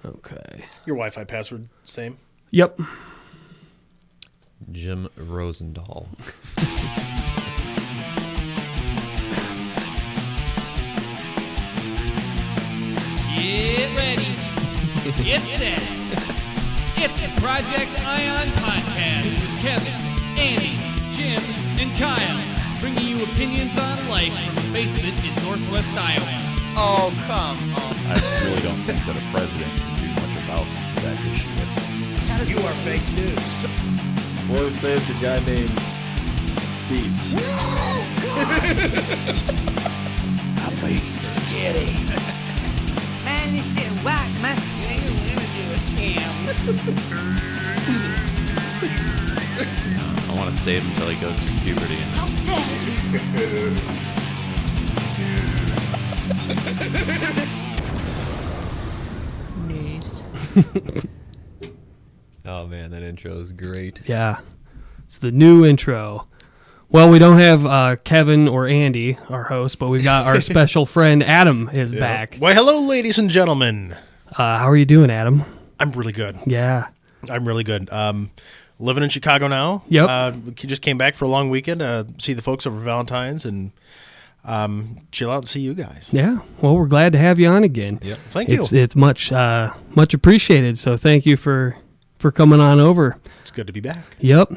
Okay. Your Wi-Fi password, same? Yep. Jim Rosendahl. Get ready. Get set. It's the Project Ion Podcast with Kevin, Andy, Jim, and Kyle, bringing you opinions on life from a basement in Northwest Iowa. Oh, come on. I really don't think that a president can do much about that issue. You are fake news. Well, let's say it's a guy named Seats. Man, this shit whack, man. You gonna do a scam. I want to save him until he goes through puberty. News. Oh man, that intro is great. Yeah. It's the new intro. Well, we don't have Kevin or Andy, our host, but we've got our special friend Adam is back. Why, hello, ladies and gentlemen. How are you doing, Adam? I'm really good. Yeah. I'm really good. Living in Chicago now. Yep. Just came back for a long weekend. See the folks over Valentine's and chill out and see you guys. Yeah. Well, we're glad to have you on again. Yep. Thank you. It's much appreciated. So thank you for coming on over. It's good to be back. Yep.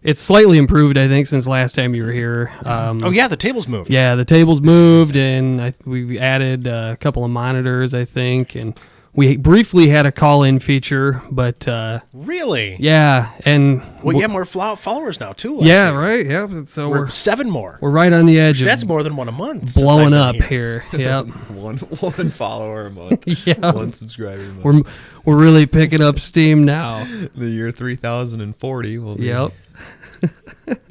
It's slightly improved, I think, since last time you were here. Oh yeah, the tables moved. Yeah, the tables moved, and we added a couple of monitors, I think, and we briefly had a call-in feature, but Really? yeah, and Well, you have more followers now too. I yeah, see. right, yeah. So We're 7 more. we're right on the edge That's of more than one a month. blowing since up I've been here. Yep, One follower a month. Yeah. One subscriber a month. we're really picking up steam now. The year 3040 will be Yep,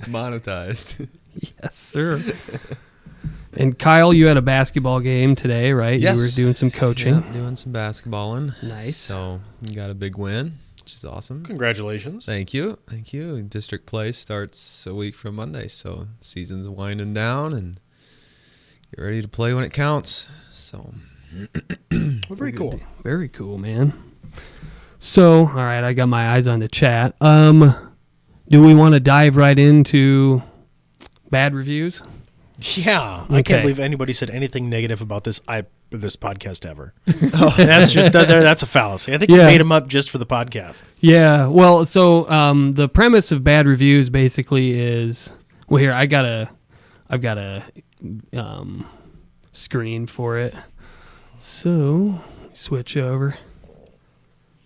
monetized. yes, sir. And Kyle, you had a basketball game today, right? Yes. You were doing some coaching. Yeah, doing some basketballing. Nice. So we got a big win, which is awesome. Congratulations. Thank you. District play starts a week from Monday, so season's winding down and get ready to play when it counts. So Well, very cool. Very cool, man. So, all right, I got my eyes on the chat. Do we want to dive right into bad reviews? Yeah, I Okay. can't believe anybody said anything negative about this podcast ever. That's just that's a fallacy. I think you Yeah. made them up just for the podcast. Yeah. Well, so the premise of bad reviews basically is, well, here I've got a screen for it. So switch over.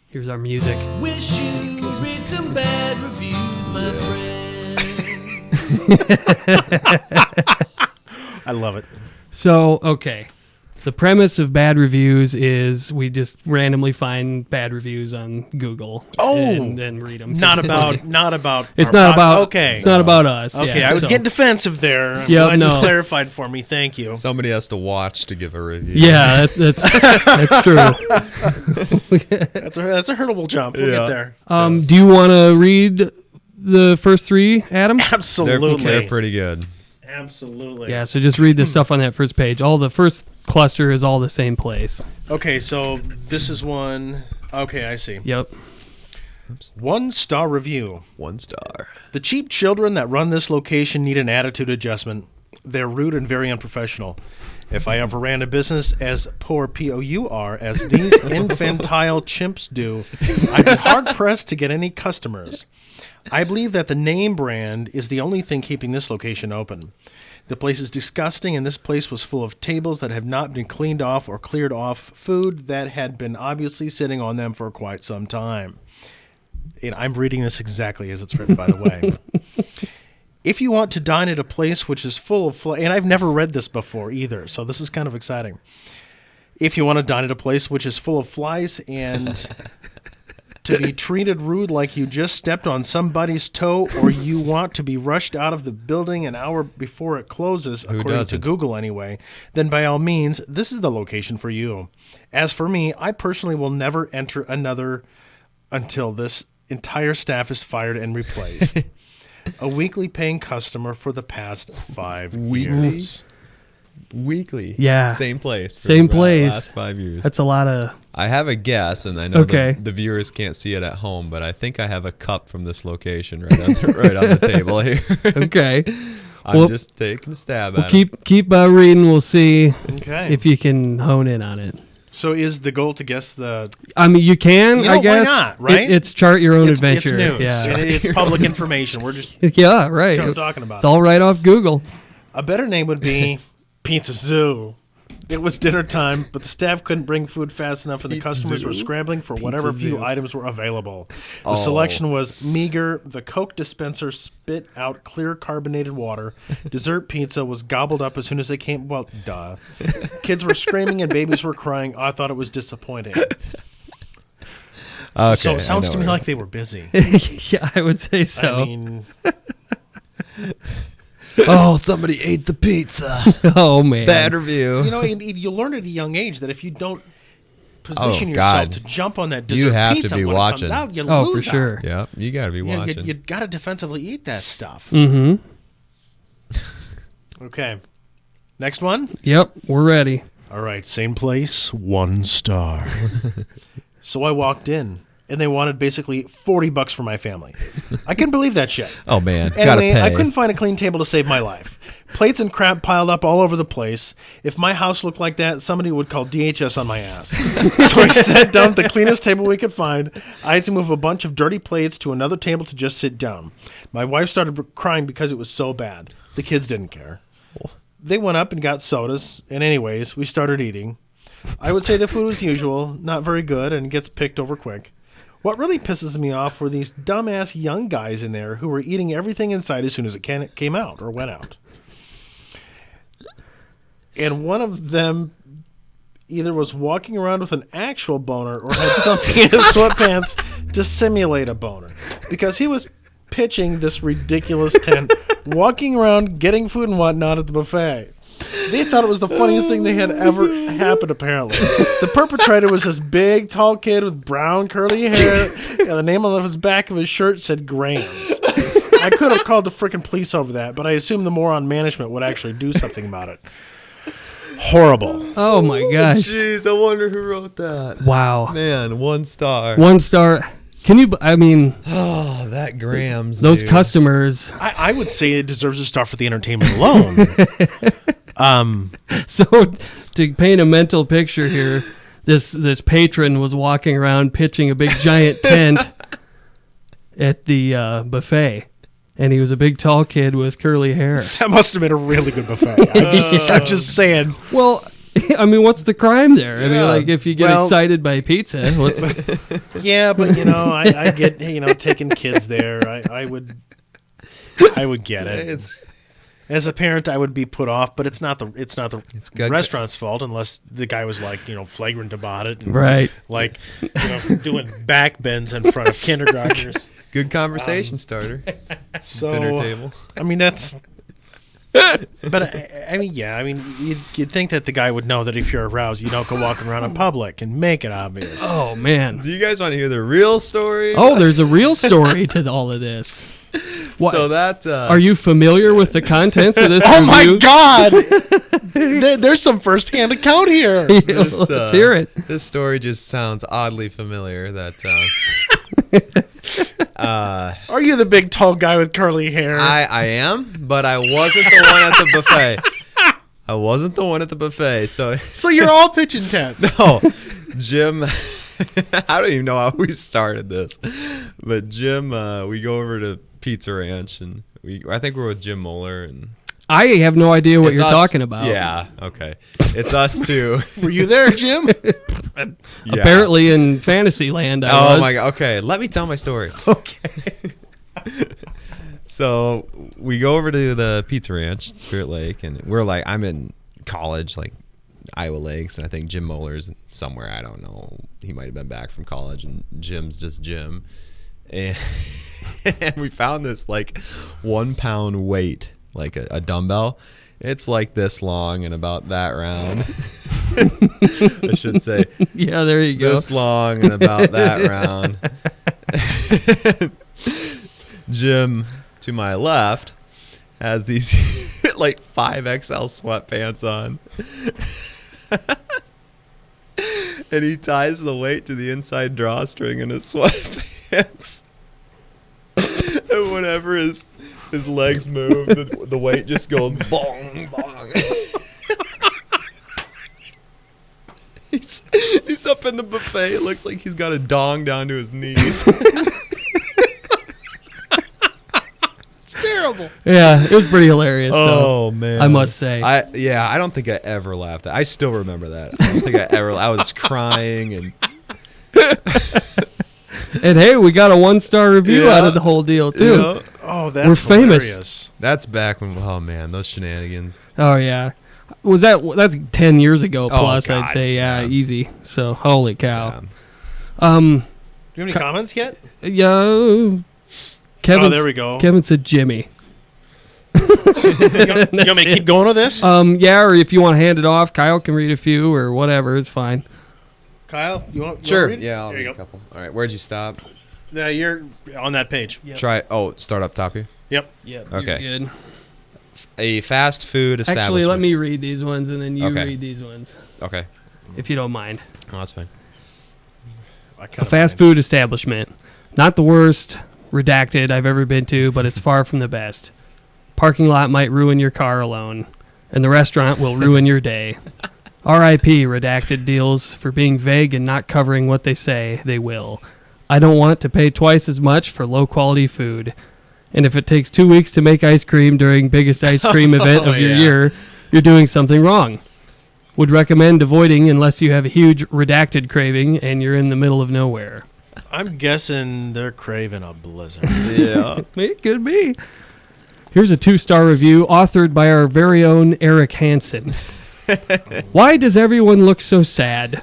Here's our music. Wish you could read some bad reviews, my friend. I love it. So, okay. The premise of bad reviews is we just randomly find bad reviews on Google and read them. Not about. It's our not pod- about. Okay. It's not about us. Okay, yeah, I was so- getting defensive there. I'm Yep, glad no. you clarified for me. Thank you. somebody has to watch to give a review. Yeah, that's true. That's a hurdleable jump. We'll get there. Do you want to read the first three, Adam? Absolutely. They're pretty good. Absolutely. Yeah, so just read the stuff on that first page. All the first cluster is all the same place. Okay, so this is one. Okay, I see. Yep. 1-star review. 1 star. The cheap children that run this location need an attitude adjustment. They're rude and very unprofessional. If I ever ran a business as poor POUR as these infantile chimps do, I'd be hard-pressed to get any customers. I believe that the name brand is the only thing keeping this location open. The place is disgusting, and this place was full of tables that have not been cleaned off or cleared off, food that had been obviously sitting on them for quite some time. And I'm reading this exactly as it's written, by the way. If you want to dine at a place which is full of and I've never read this before either, so this is kind of exciting. If you want to dine at a place which is full of flies and to be treated rude like you just stepped on somebody's toe, or you want to be rushed out of the building an hour before it closes, according to doesn't? Google anyway, then by all means, this is the location for you. As for me, I personally will never enter another until this entire staff is fired and replaced. A weekly paying customer for the past 5 years. weekly. Yeah. Same place. Same the place. last 5 years. That's a lot of. I have a guess, and I know Okay. the viewers can't see it at home, but I think I have a cup from this location right on the table here. Okay. I'm Well, just taking a stab We'll at it. keep reading. We'll see Okay. if you can hone in on it. So is the goal to guess the? I mean, you can. You know, I why guess. not, right? It's chart your own It's adventure. news. Yeah. And it's public information. We're just Yeah. Right. talking about. It's all right off Google. A better name would be Pizza Zoo. It was dinner time, but the staff couldn't bring food fast enough, and the customers were scrambling for whatever few items were available. The selection was meager. The Coke dispenser spit out clear carbonated water. Dessert pizza was gobbled up as soon as they came. Well, duh. Kids were screaming and babies were crying. I thought it was disappointing. Okay, So it sounds I know to me where- like they were busy. Yeah, I would say so. I mean, Oh, somebody ate the pizza. Oh man. Bad review. you know, you learn at a young age that if you don't position Oh, yourself God. to jump on that You dessert have to pizza be when watching. it comes out, you Oh, lose for sure. out. Yep, you got to be watching. You got to defensively eat that stuff. Mm-hmm. Okay. Next one. Yep. We're ready. All right. Same place, 1 star. So I walked in, and they wanted basically $40 for my family. I couldn't believe that shit. Oh man, gotta Anyway, pay. I couldn't find a clean table to save my life. Plates and crap piled up all over the place. If my house looked like that, somebody would call DHS on my ass. So I sat down at the cleanest table we could find. I had to move a bunch of dirty plates to another table to just sit down. My wife started crying because it was so bad. The kids didn't care. They went up and got sodas, and anyways, we started eating. I would say the food was usual, not very good, and gets picked over quick. What really pisses me off were these dumbass young guys in there who were eating everything inside as soon as it came out or went out. And one of them either was walking around with an actual boner or had something in his sweatpants to simulate a boner. Because he was pitching this ridiculous tent, walking around, getting food and whatnot at the buffet. They thought it was the funniest thing they had ever happened, apparently. The perpetrator was this big, tall kid with brown, curly hair, and the name on the back of his shirt said Grams. I could have called the frickin' police over that, but I assumed the moron management would actually do something about it. Horrible. Oh my gosh. Jeez, I wonder who wrote that. Wow. Man, 1 star. 1 star. Can you? I mean, Oh, that Grams. those dude. customers. I would say it deserves a star for the entertainment alone. So to paint a mental picture here, this patron was walking around pitching a big giant tent at the buffet, and he was a big tall kid with curly hair. That must have been a really good buffet. I'm just saying. Well, I mean, what's the crime there? I mean, Yeah. like if you get Well- excited by pizza, what's Yeah, but I get taking kids there. I would get it. It's As a parent, I would be put off, but it's not the good- restaurant's fault unless the guy was like flagrant about it, and right? like doing back bends in front of kindergartners. good conversation starter. So Dinner table. I mean that's. But I mean, yeah. I mean, you'd think that the guy would know that if you're aroused, you don't go walking around in public and make it obvious. Oh man. Do you guys want to hear the real story? Oh, there's a real story to all of this. What? So that Are you familiar with the contents of this Oh review? my God! There's some first-hand account here. Let's hear it. This story just sounds oddly familiar. That Are you the big tall guy with curly hair? I am, but I wasn't the one at the buffet. I wasn't the one at the buffet. So So you're all pitching tents. no, Jim. I don't even know how we started this, but Jim, we go over to Pizza Ranch, and I think we're with Jim Moeller, and I have no idea what it's you're us- talking about. Yeah, okay, it's us two. Were you there, Jim? Yeah. Apparently in Fantasyland, I was. Oh my god. Okay, let me tell my story. Okay. So we go over to the Pizza Ranch, at Spirit Lake, and we're like, I'm in college, like Iowa Lakes, and I think Jim Moeller's somewhere. I don't know. He might have been back from college, and Jim's just Jim. And, and we found this like 1 pound weight, like a dumbbell. It's like this long and about that round. I should say Yeah, there you go. this long and about that round. Jim to my left has these like 5XL sweatpants on. And he ties the weight to the inside drawstring in his sweatpants. And whenever his legs move, the weight just goes bong, bong. He's up in the buffet. It looks like he's got a dong down to his knees. Terrible. Yeah, it was pretty hilarious. Oh man, I must say. I don't think I ever laughed. I still remember that. I don't think I ever. I was crying and. And hey, we got a 1-star review Yeah. out of the whole deal too. Yeah. Oh, that's We're famous. hilarious. That's back when. Oh man, those shenanigans. Oh yeah, that's 10 years ago plus? God, I'd say yeah. easy. So holy cow. Yeah. Do you have any comments yet? Yeah. Kevin. Oh, there we go. Kevin said Jimmy. You want me to keep going with this? Yeah, or if you want to hand it off, Kyle can read a few or whatever. It's fine. Kyle, you want? Sure. Read? Yeah, I'll there read you a go. couple. All right, where'd you stop? Yeah, you're on that page. Yep. Try. Oh, start up top here. Yep. Yep. Okay. You're good. A fast food establishment. Actually, let me read these ones and then you Okay. read these ones, Okay. if you don't mind. Oh, that's fine. I A kinda fast mind. food establishment. Not the worst redacted I've ever been to, but it's far from the best. Parking lot might ruin your car alone, and the restaurant will ruin your day. R.I.P. redacted deals for being vague and not covering what they say they will. I don't want to pay twice as much for low-quality food. And if it takes 2 weeks to make ice cream during biggest ice cream event of your yeah. year, you're doing something wrong. Would recommend avoiding unless you have a huge redacted craving and you're in the middle of nowhere. I'm guessing they're craving a blizzard. Yeah. It could be. Here's a 2-star review authored by our very own Eric Hansen. Why does everyone look so sad?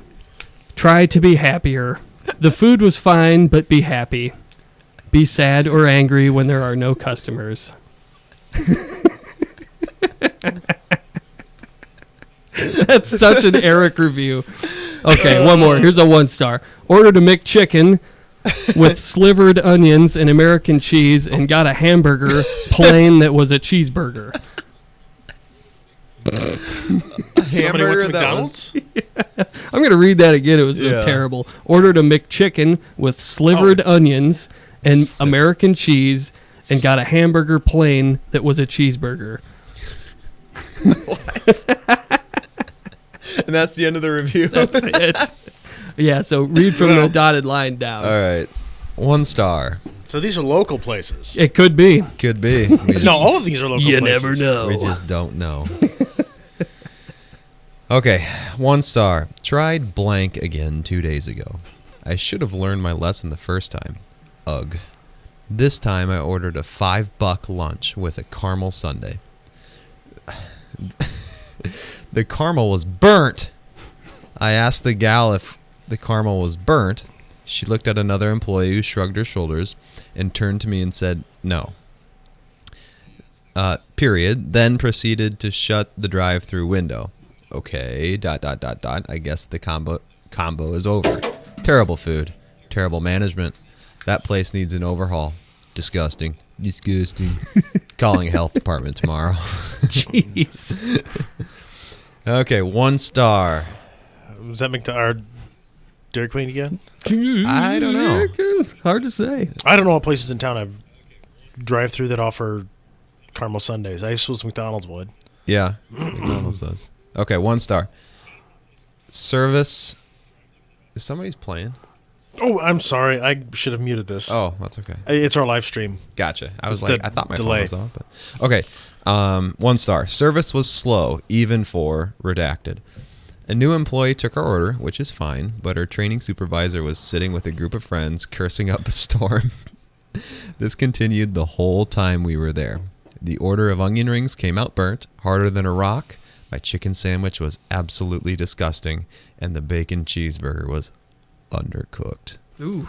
Try to be happier. The food was fine, but be happy. Be sad or angry when there are no customers. That's such an Eric review. Okay, one more. Here's a 1-star. Ordered a McChicken with slivered onions and American cheese and got a hamburger plain that was a cheeseburger. Somebody went Hamburger to that was- McDonald's? I'm going to read that again. It was so Yeah. terrible. Ordered a McChicken with slivered onions and American cheese and got a hamburger plain that was a cheeseburger. And that's the end of the review. It. Yeah, so read from the dotted line down. All right. 1 star. So these are local places. It could be. Could be. We just, No, all of these are local You places. never know. we just don't know. Okay. 1 star. Tried blank again 2 days ago. I should have learned my lesson the first time. Ugh. This time I ordered a $5 lunch with a caramel sundae. The caramel was burnt. I asked the gal if the caramel was burnt. She looked at another employee who shrugged her shoulders and turned to me and said, no. Period. Then proceeded to shut the drive-through window. Okay, ... I guess the combo is over. Terrible food. Terrible management. That place needs an overhaul. Disgusting. Disgusting. Calling health department tomorrow. Jeez. Okay, 1 star. Was that Dairy Queen again? I don't know. Hard to say. I don't know what places in town have drive-through that offer caramel sundaes. I suppose McDonald's would. Yeah, McDonald's does. Okay, 1 star. Service. Is somebody's playing? Oh, I'm sorry. I should have muted this. Oh, that's okay. It's our live stream. Gotcha. I was It's like, the I thought my delay. phone was off. But okay, 1 star. Service was slow, even for redacted. A new employee took our order, which is fine, but our training supervisor was sitting with a group of friends, cursing up a storm. This continued the whole time we were there. The order of onion rings came out burnt, harder than a rock. My chicken sandwich was absolutely disgusting, and the bacon cheeseburger was undercooked. Ooh.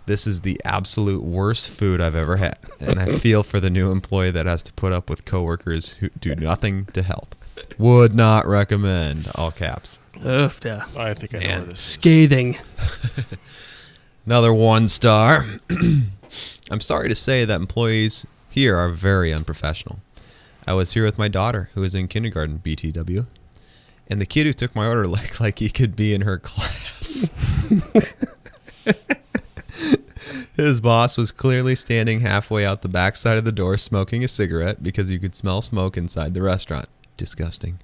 This is the absolute worst food I've ever had, and I feel for the new employee that has to put up with coworkers who do nothing to help. Would not recommend. All caps. Ugh, I think I know where this is. scathing. Another 1 star. I'm sorry to say that employees here are very unprofessional. I was here with my daughter, who was in kindergarten, BTW, and the kid who took my order looked like he could be in her class. His boss was clearly standing halfway out the back side of the door smoking a cigarette because you could smell smoke inside the restaurant. Disgusting.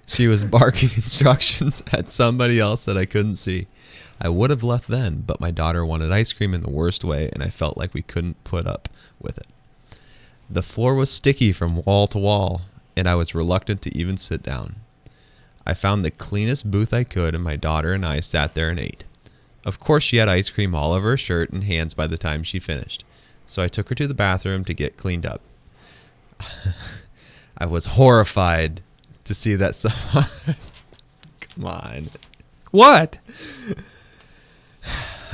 She was barking instructions at somebody else that I couldn't see. I would have left then, but my daughter wanted ice cream in the worst way, and I felt like we couldn't put up with it. The floor was sticky from wall to wall, and I was reluctant to even sit down. I found the cleanest booth I could, and my daughter and I sat there and ate. Of course, she had ice cream all over her shirt and hands by the time she finished, so I took her to the bathroom to get cleaned up. I was horrified to see that someone... Come on. What?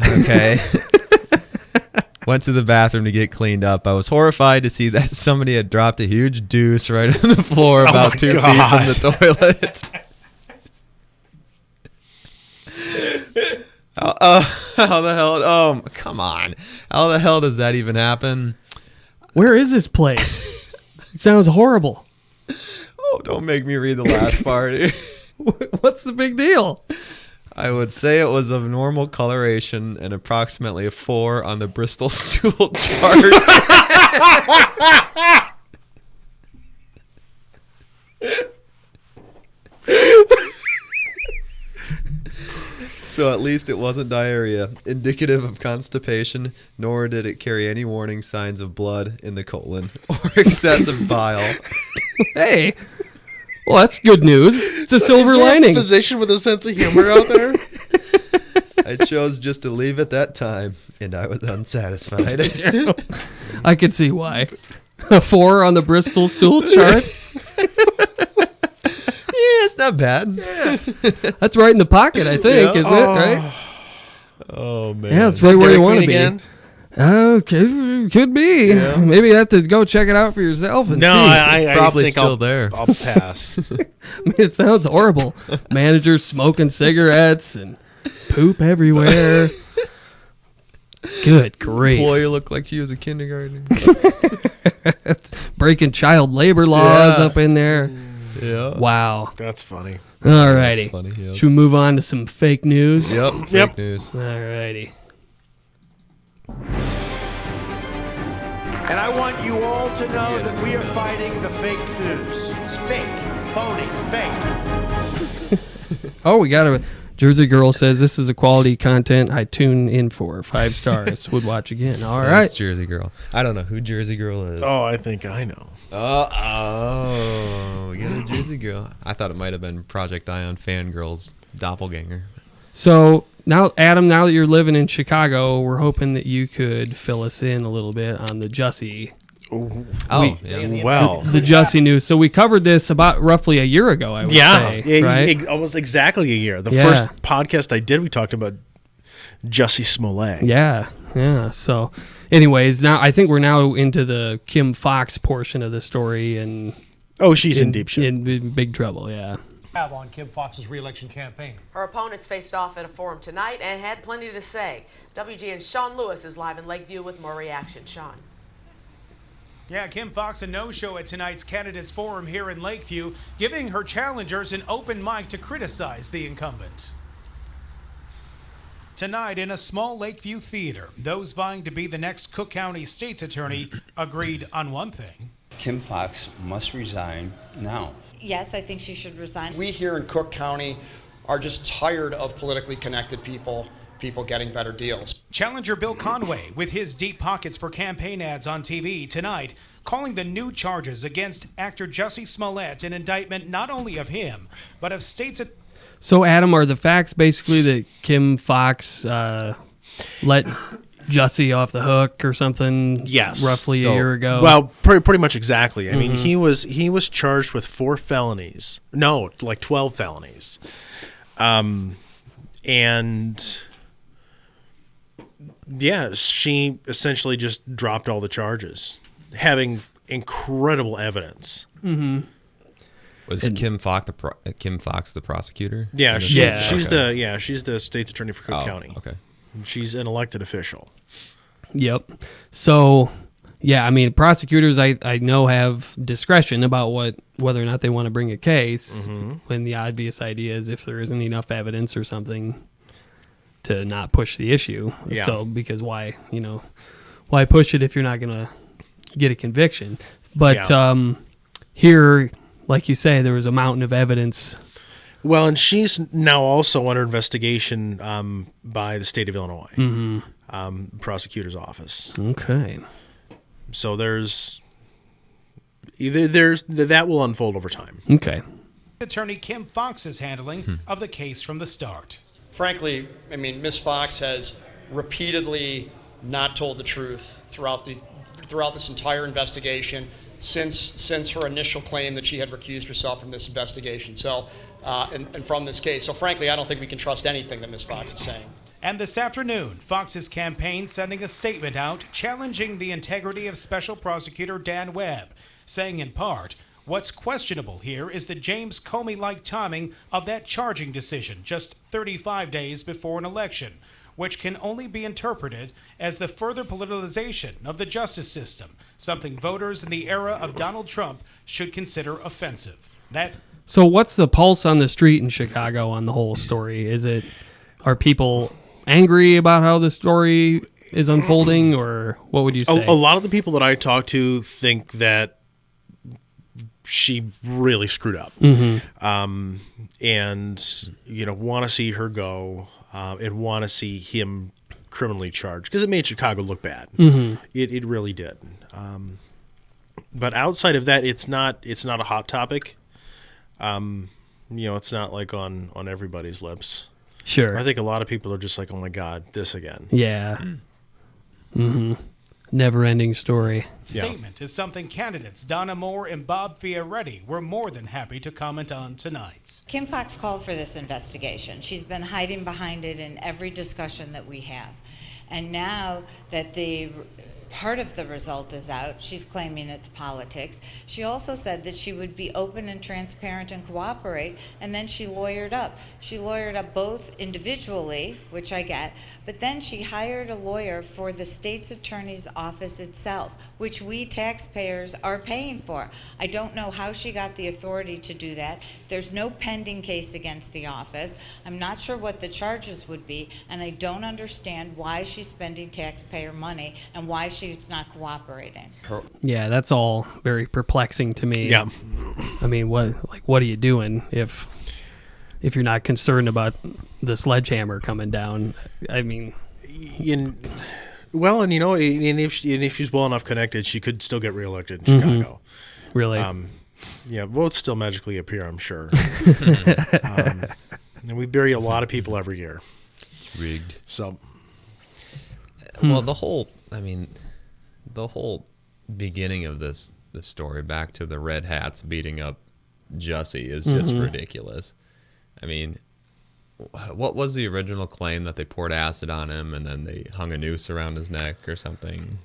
Okay. Went to the bathroom to get cleaned up. I was horrified to see that somebody had dropped a huge deuce right on the floor about 2 feet from the toilet. How the hell? Oh, come on. How the hell does that even happen? Where is this place? It sounds horrible. Oh, don't make me read the last part here. What's the big deal? I would say it was of normal coloration and approximately a 4 on the Bristol stool chart. So at least it wasn't diarrhea, indicative of constipation, nor did it carry any warning signs of blood in the colon or excessive bile. Hey, well, that's good news. It's a silver Is there lining. a physician with a sense of humor out there? I chose just to leave at that time, and I was unsatisfied. I can see why. A 4 on the Bristol stool chart. Yeah, it's not bad. That's right in the pocket, I think, Yeah. isn't it? Right? Oh, man. Yeah, it's right where Dairy you want to Queen be. again? Okay, could be. Yeah. Maybe you have to go check it out for yourself and No, see. It's probably think still I'll, there. I'll pass. I mean, it sounds horrible. Managers smoking cigarettes and poop everywhere. Good grief. Employee looked like he was a kindergartner. Breaking child labor laws Yeah. up in there. Yeah. Wow. That's funny. Alrighty. That's funny, yep. Should we move on to some fake news? Yep. Yep. Fake news. Alrighty. And I want you all to know that we are fighting the fake news. It's fake, phony, fake. Oh, we got a Jersey Girl says this is a quality content I tune in for. 5 stars. Would watch again. All right. That's Jersey Girl. I don't know who Jersey Girl is. Oh, I think I know. Oh, you got a Jersey Girl. I thought it might have been Project Ion Fangirl's doppelganger. So now, Adam, now that you're living in Chicago, we're hoping that you could fill us in a little bit on the Jussie. Oh, yeah. Well, The Jussie news. So we covered this about roughly a year ago, I would say. Right? Almost exactly a year. The Yeah. first podcast I did, we talked about Jussie Smollett. Yeah. So, anyways, now I think we're now into the Kim Fox portion of the story, and Oh, she's in deep shit. in big trouble. Yeah. Have on Kim Fox's re-election campaign. Her opponents faced off at a forum tonight and had plenty to say. WGN's Sean Lewis is live in Lakeview with more reaction. Sean. Yeah, Kim Fox a no-show at tonight's candidates forum here in Lakeview, giving her challengers an open mic to criticize the incumbent. Tonight in a small Lakeview theater, those vying to be the next Cook County State's attorney agreed on one thing. Kim Fox must resign now. Yes, I think she should resign. We here in Cook County are just tired of politically connected people getting better deals. Challenger Bill Conway, with his deep pockets for campaign ads on TV tonight, calling the new charges against actor Jussie Smollett an indictment not only of him, but of states. So, Adam, are the facts basically that Kim Fox let Jussie off the hook or something? Yes. Roughly a year ago. Well, pretty much exactly. I mean, he was charged with 4 felonies. No, like 12 felonies. And yeah, she essentially just dropped all the charges, having incredible evidence. Was Kim Fox the prosecutor? Yeah, she's Okay. she's the state's attorney for Cook County. Okay. She's an elected official. Yep. So, Yeah, I mean, prosecutors I know have discretion about whether or not they want to bring a case when the obvious idea is if there isn't enough evidence or something to not push the issue. Yeah. So because why push it if you're not going to get a conviction? But here, like you say, there was a mountain of evidence. Well, and she's now also under investigation by the state of Illinois, prosecutor's office. Okay. So that will unfold over time. Okay. Attorney Kim Fox's handling of the case from the start. Frankly, I mean, Ms. Fox has repeatedly not told the truth throughout this entire investigation since her initial claim that she had recused herself from this investigation. So, and from this case. So, frankly, I don't think we can trust anything that Ms. Fox is saying. And this afternoon, Fox's campaign sending a statement out challenging the integrity of Special Prosecutor Dan Webb, saying in part, what's questionable here is the James Comey-like timing of that charging decision just 35 days before an election, which can only be interpreted as the further politicization of the justice system, something voters in the era of Donald Trump should consider offensive. So what's the pulse on the street in Chicago on the whole story? Are people angry about how the story is unfolding, or what would you say? A lot of the people that I talk to think that she really screwed up, and want to see her go, and want to see him criminally charged because it made Chicago look bad. It really did. But outside of that, it's not a hot topic. It's not like on everybody's lips. Sure. I think a lot of people are just like, oh my God, this again. Yeah. Never-ending story. Statement is something candidates Donna Moore and Bob Fioretti were more than happy to comment on tonight. Kim Fox called for this investigation. She's been hiding behind it in every discussion that we have. And now that the part of the result is out, she's claiming it's politics. She also said that she would be open and transparent and cooperate, and then she lawyered up. She lawyered up both individually, which I get, but then she hired a lawyer for the state's attorney's office itself, which we taxpayers are paying for. I don't know how she got the authority to do that. There's no pending case against the office. I'm not sure what the charges would be, and I don't understand why she's spending taxpayer money and why she's not cooperating. Yeah, that's all very perplexing to me. Yeah. I mean, what are you doing if you're not concerned about the sledgehammer coming down? I mean, and if she's well enough connected, she could still get reelected in Chicago. Really? Votes still magically appear, I'm sure. And we bury a lot of people every year. Rigged. So, well, the whole beginning of the story, back to the Red Hats beating up Jussie, is just ridiculous. I mean, what was the original claim? That they poured acid on him and then they hung a noose around his neck or something?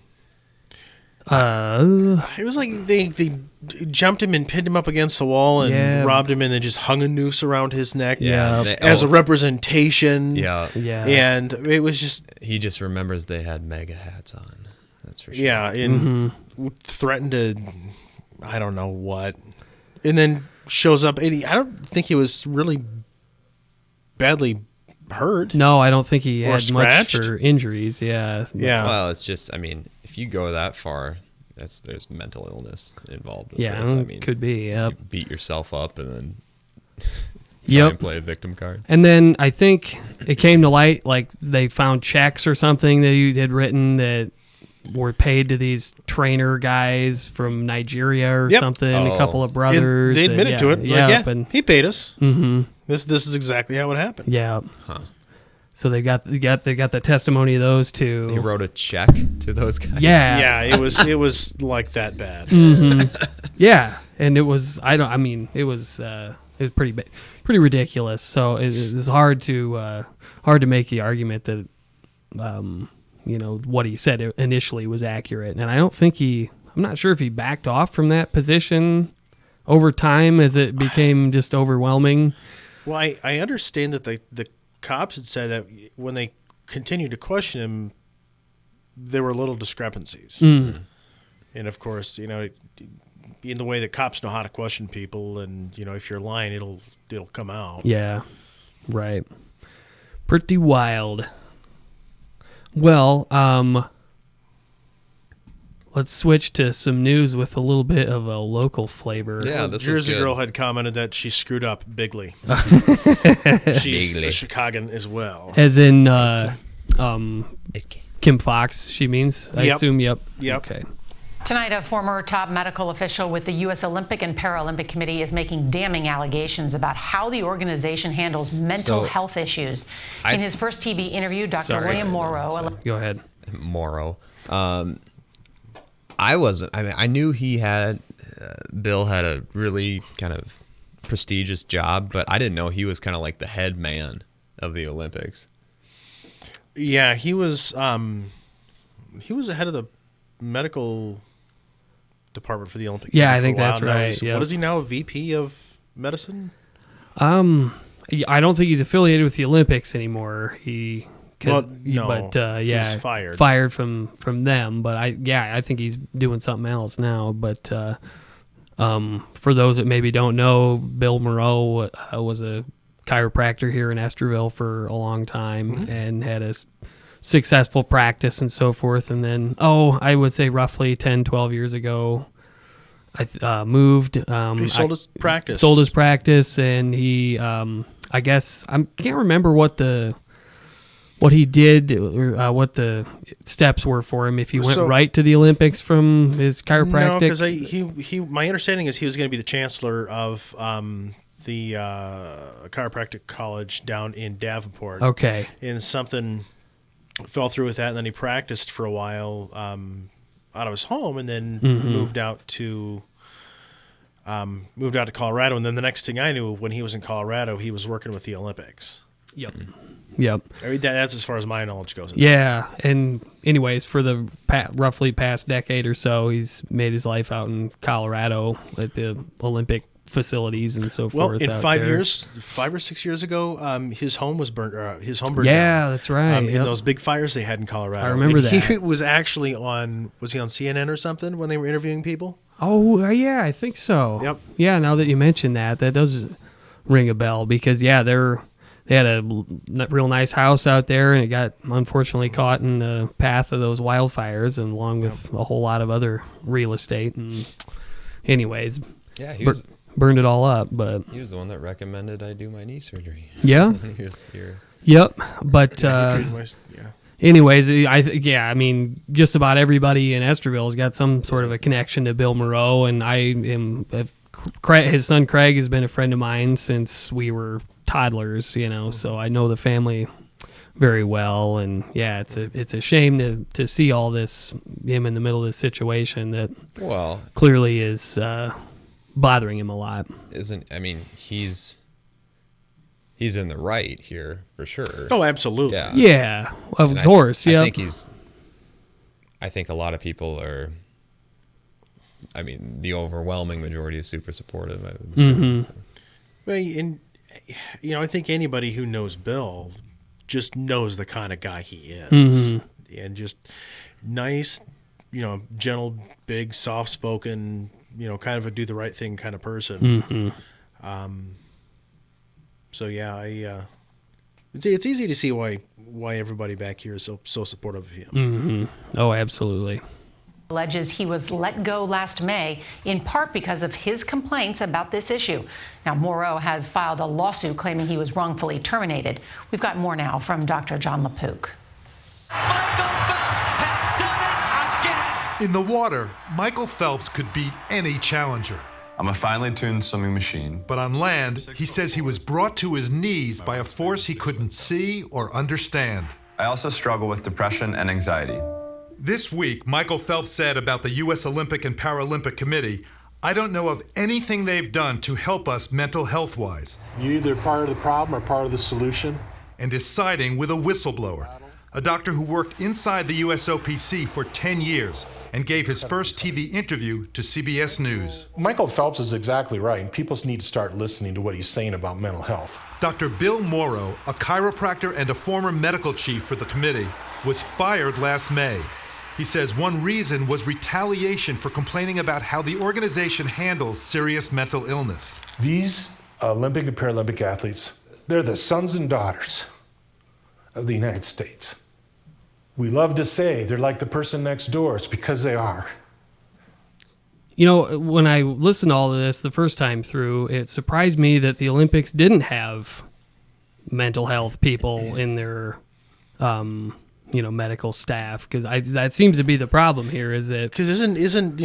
It was like they jumped him and pinned him up against the wall and robbed him and then just hung a noose around his neck as a representation. Yeah. And it was just... He just remembers they had mega hats on. That's for sure. Yeah, and threatened to... I don't know what. And then shows up... And I don't think he was really badly hurt. No, I don't think he had scratched. much for injuries. Yeah. Well, it's just, I mean, if you go that far, there's mental illness involved with this. I mean, could be. Yep. You beat yourself up and then try and play a victim card. And then I think it came to light, like they found checks or something that you had written that were paid to these trainer guys from Nigeria or something. A couple of brothers. They admitted to it. And he paid us. This is exactly how it happened. Yeah. Huh. So they got the testimony of those two. He wrote a check to those guys. Yeah. It was like that bad. Yeah, and it was pretty ridiculous. So it was hard to make the argument that what he said initially was accurate. And I don't think I'm not sure if he backed off from that position over time as it became just overwhelming. Well, I understand that the cops had said that when they continued to question him, there were little discrepancies. And of course, in the way that cops know how to question people, and if you're lying, it'll come out. Yeah, right. Pretty wild. Well, let's switch to some news with a little bit of a local flavor. Yeah, this Jersey was good. girl had commented that she screwed up bigly. She's a Chicagan as well. As in, Kim Fox, she means? I assume, yep. Okay. Tonight, a former top medical official with the U.S. Olympic and Paralympic Committee is making damning allegations about how the organization handles mental health issues. In his first TV interview, Dr. William Morrow... Go ahead. Morrow. I knew he had, Bill had a really kind of prestigious job, but I didn't know he was kind of like the head man of the Olympics. Yeah, he was the head of the medical department for the Olympic Yeah, Committee I think for a while. that's Now right. he's- Yep. What is he now, a VP of medicine? I don't think he's affiliated with the Olympics anymore. He was fired. Fired from them. But I think he's doing something else now. But for those that maybe don't know, Bill Moreau was a chiropractor here in Estherville for a long time and had a successful practice and so forth. And then, I would say roughly 10, 12 years ago, I moved. He sold his practice. Sold his practice, and he, I guess, I can't remember what he did, or what the steps were for him. If he went right to the Olympics from his chiropractic. No, because my understanding is he was going to be the chancellor of the chiropractic college down in Davenport. Okay. And something fell through with that, and then he practiced for a while out of his home, and then moved out to Colorado. And then the next thing I knew, when he was in Colorado, he was working with the Olympics. Yep. I mean, that's as far as my knowledge goes. Yeah, and anyways, for the roughly past decade or so, he's made his life out in Colorado at the Olympic facilities and so forth. Well, in out 5 there. years, 5 or 6 years ago, his home was burnt. His home burned down. Yeah, that's right. In those big fires they had in Colorado. I remember that. He was actually was he on CNN or something when they were interviewing people? Oh, yeah, I think so. Yep. Yeah, now that you mention that does ring a bell because, yeah, they had a real nice house out there, and it got unfortunately caught in the path of those wildfires, and along with a whole lot of other real estate. And anyways, yeah, he was burned it all up. But he was the one that recommended I do my knee surgery. Yeah. He was here. Yep. But anyways, I mean, just about everybody in Estherville has got some sort of a connection to Bill Moreau, and his son Craig has been a friend of mine since we were toddlers, so I know the family very well. And yeah, it's a shame to see all this, him in the middle of this situation that clearly is bothering him a lot. He's in the right here for sure. Oh, absolutely. Yeah, of course. Yeah, I think a lot of people are. The overwhelming majority is super supportive. I would say. Well, and I think anybody who knows Bill just knows the kind of guy he is, and just nice, gentle, big, soft-spoken, kind of a do the right thing kind of person. So yeah, it's easy to see why everybody back here is so supportive of him. Oh, absolutely. Alleges he was let go last May, in part because of his complaints about this issue. Now, Moreau has filed a lawsuit claiming he was wrongfully terminated. We've got more now from Dr. John LaPook. In the water, Michael Phelps could beat any challenger. I'm a finely tuned swimming machine. But on land, he says he was brought to his knees by a force he couldn't see or understand. I also struggle with depression and anxiety. This week, Michael Phelps said about the U.S. Olympic and Paralympic Committee, "I don't know of anything they've done to help us mental health-wise." You're either part of the problem or part of the solution. And is siding with a whistleblower, a doctor who worked inside the USOPC for 10 years and gave his first TV interview to CBS News. Michael Phelps is exactly right, and people need to start listening to what he's saying about mental health. Dr. Bill Morrow, a chiropractor and a former medical chief for the committee, was fired last May. He says one reason was retaliation for complaining about how the organization handles serious mental illness. These Olympic and Paralympic athletes, they're the sons and daughters of the United States. We love to say they're like the person next door. It's because they are. You know, when I listened to all of this the first time through, it surprised me that the Olympics didn't have mental health people in their, medical staff, because that seems to be the problem here. Is that because isn't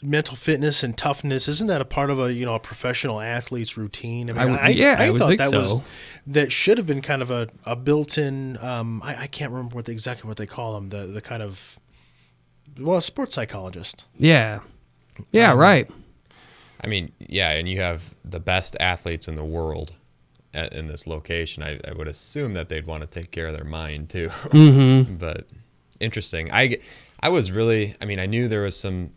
mental fitness and toughness, isn't that a part of a professional athlete's routine? I mean, I thought that that should have been kind of a built-in. I can't remember exactly what they call them. The kind of a sports psychologist. Yeah, right. I mean, yeah, and you have the best athletes in the world in this location. I would assume that they'd want to take care of their mind too. Mm-hmm. But interesting. I was really. I mean, I knew there was some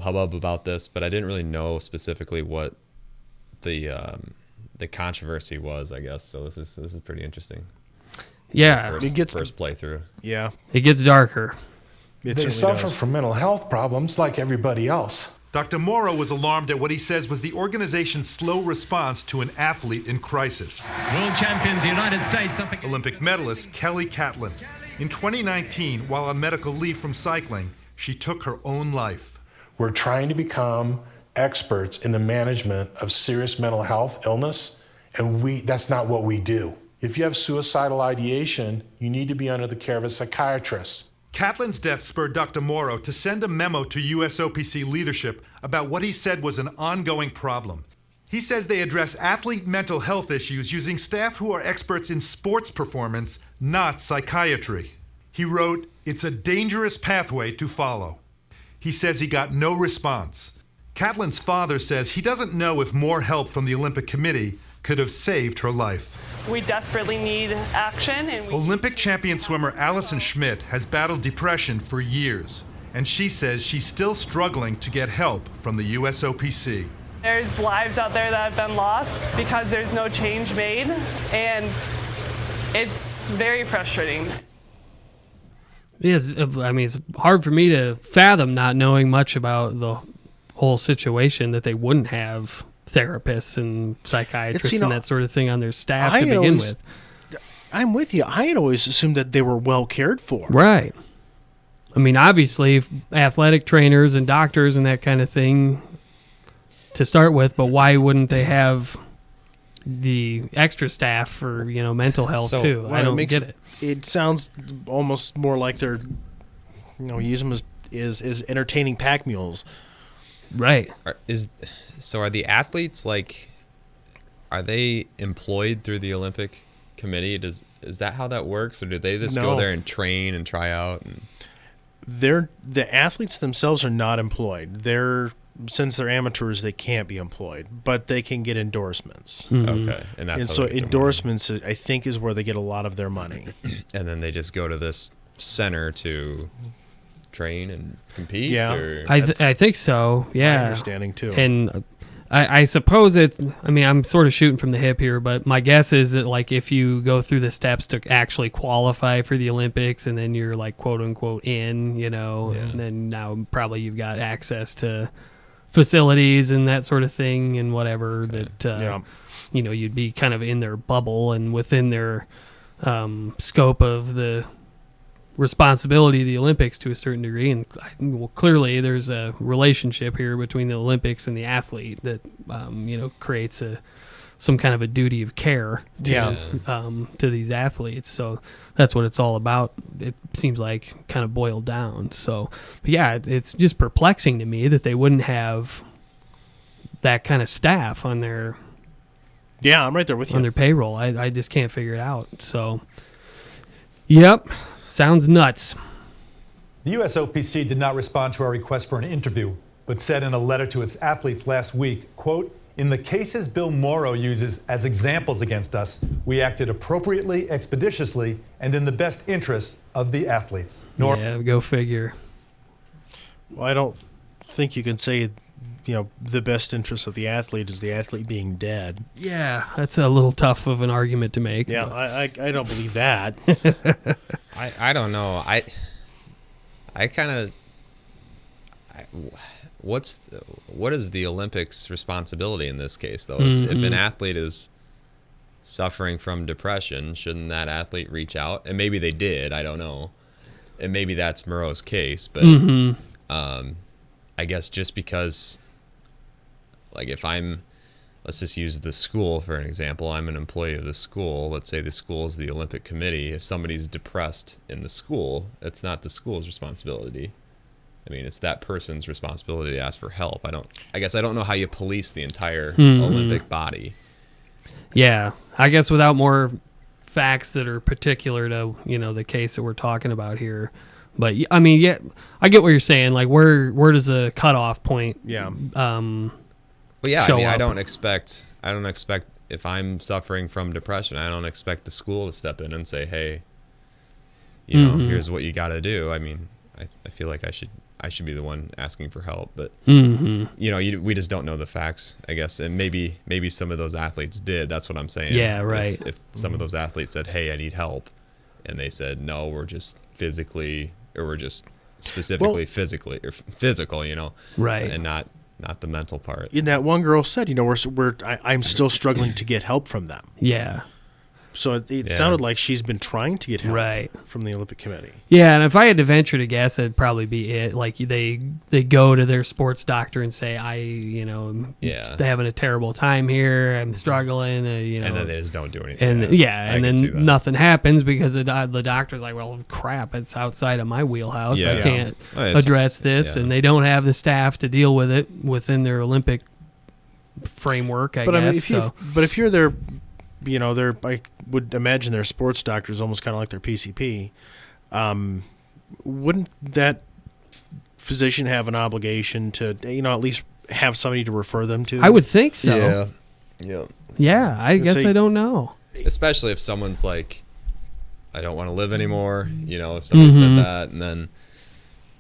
hubbub about this, but I didn't really know specifically what the controversy was, I guess. So this is pretty interesting. Yeah, first playthrough. Yeah, it gets darker. They suffer from mental health problems like everybody else. Dr. Morrow was alarmed at what he says was the organization's slow response to an athlete in crisis. World champions, United States. Olympic medalist Kelly Catlin. In 2019, while on medical leave from cycling, she took her own life. We're trying to become experts in the management of serious mental health illness, and that's not what we do. If you have suicidal ideation, you need to be under the care of a psychiatrist. Catlin's death spurred Dr. Morrow to send a memo to USOPC leadership about what he said was an ongoing problem. He says they address athlete mental health issues using staff who are experts in sports performance, not psychiatry. He wrote, "It's a dangerous pathway to follow." He says he got no response. Catlin's father says he doesn't know if more help from the Olympic Committee could have saved her life. We desperately need action. Olympic champion swimmer Allison Schmidt has battled depression for years, and she says she's still struggling to get help from the USOPC. There's lives out there that have been lost because there's no change made, and it's very frustrating. Yes, I mean, it's hard for me to fathom not knowing much about the whole situation, that they wouldn't have therapists and psychiatrists and that sort of thing on their staff to begin with. I'm with you. I had always assumed that they were well cared for. Right. I mean, obviously, athletic trainers and doctors and that kind of thing to start with, but why wouldn't they have the extra staff for, mental health too? I don't get it. It sounds almost more like they're, use them as entertaining pack mules. Right. Are the athletes are they employed through the Olympic Committee? Is that how that works, or do they just go there and train and try out? The athletes themselves are not employed. Since they're amateurs, they can't be employed, but they can get endorsements. Mm-hmm. Okay, and so endorsements, I think, is where they get a lot of their money. And then they just go to this center to train and compete. Yeah, I think so. Yeah, my understanding too. And I suppose I'm sort of shooting from the hip here, but my guess is that if you go through the steps to actually qualify for the Olympics, and then you're quote unquote in, and then now probably you've got access to facilities and that sort of thing and whatever that you'd be kind of in their bubble and within their scope of the responsibility of the Olympics to a certain degree. And clearly there's a relationship here between the Olympics and the athlete that creates some kind of a duty of care to these athletes. So that's what it's all about. It seems like kind of boiled down. So, but yeah, it's just perplexing to me that they wouldn't have that kind of staff on their I'm right there with you on their payroll. I just can't figure it out. So, yep, sounds nuts. The USOPC did not respond to our request for an interview, but said in a letter to its athletes last week, quote, "In the cases Bill Morrow uses as examples against us, we acted appropriately, expeditiously, and in the best interest of the athletes." Yeah, go figure. Well, I don't think you can say, the best interest of the athlete is the athlete being dead. Yeah, that's a little tough of an argument to make. Yeah, I don't believe that. I don't know. what is the Olympics' responsibility in this case, though? If an athlete is suffering from depression, shouldn't that athlete reach out? And maybe they did, I don't know. And maybe that's Moreau's case, but I guess just because, like, if let's just use the school for an example. I'm an employee of the school. Let's say the school is the Olympic Committee. If somebody's depressed in the school, it's not the school's responsibility. I mean, it's that person's responsibility to ask for help. I guess I don't know how you police the entire Olympic body. Yeah, I guess without more facts that are particular to, the case that we're talking about here. But I mean, yeah, I get what you're saying. Like, where does the cutoff point? Yeah. Well, yeah, I mean, I don't expect if I'm suffering from depression, I don't expect the school to step in and say, hey, here's what you got to do. I mean, I feel like I should be the one asking for help, but we just don't know the facts, I guess. And maybe some of those athletes did. That's what I'm saying. Yeah, right. If some of those athletes said, hey, I need help, and they said, no, we're just physically, or we're just specifically physically or physical, right, and not the mental part. And that one girl said, I'm still struggling to get help from them. Yeah. So it sounded like she's been trying to get help from the Olympic Committee. Yeah, and if I had to venture to guess, it'd probably be it. Like they go to their sports doctor and say, I'm having a terrible time here. I'm struggling. And then they just don't do anything. And and then nothing happens because the doctor's like, well, crap, it's outside of my wheelhouse. I can't address this, and they don't have the staff to deal with it within their Olympic framework. I guess. But if you're their I would imagine their sports doctor is almost kind of like their PCP. Wouldn't that physician have an obligation to, at least have somebody to refer them to? I would think so. Yeah. Yeah, I guess I don't know. Especially if someone's like, I don't want to live anymore. If somebody said that, and then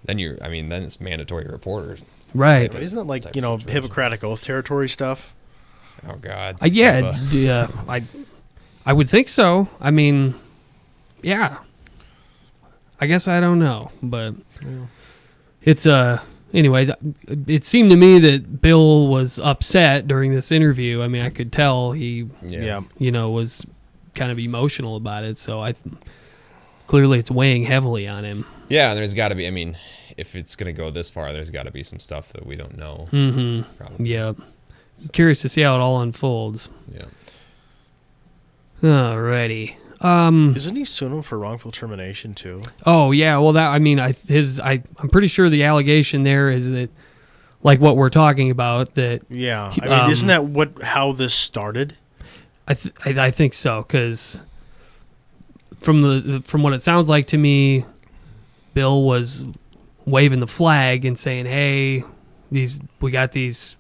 then it's mandatory reporters. Right. Isn't it like, Hippocratic Oath territory stuff? Oh God. I would think so. I mean, yeah. I guess I don't know, but it's anyways, it seemed to me that Bill was upset during this interview. I mean, I could tell he was kind of emotional about it, so clearly it's weighing heavily on him. Yeah, and there's got to be, I mean, if it's going to go this far, there's got to be some stuff that we don't know. Probably. Yeah. Curious to see how it all unfolds. Yeah. Alrighty. Isn't he suing him for wrongful termination too? Oh yeah. Well, I'm pretty sure the allegation there is that, like what we're talking about, that. Yeah. I mean, isn't that how this started? I think so, because from what it sounds like to me, Bill was waving the flag and saying, "Hey, we got these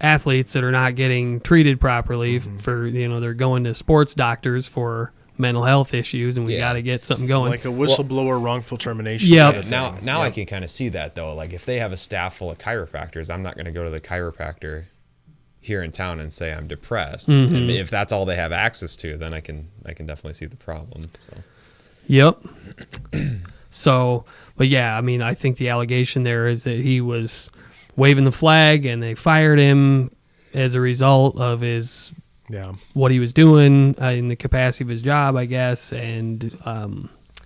athletes that are not getting treated properly for they're going to sports doctors for mental health issues, and we got to get something going." Like a whistleblower wrongful termination. Yeah. Now I can kind of see that though. Like if they have a staff full of chiropractors, I'm not going to go to the chiropractor here in town and say I'm depressed. And if that's all they have access to, then I can definitely see the problem. So. Yep. So, but yeah, I mean, I think the allegation there is that he was waving the flag and they fired him as a result of what he was doing in the capacity of his job, I guess, and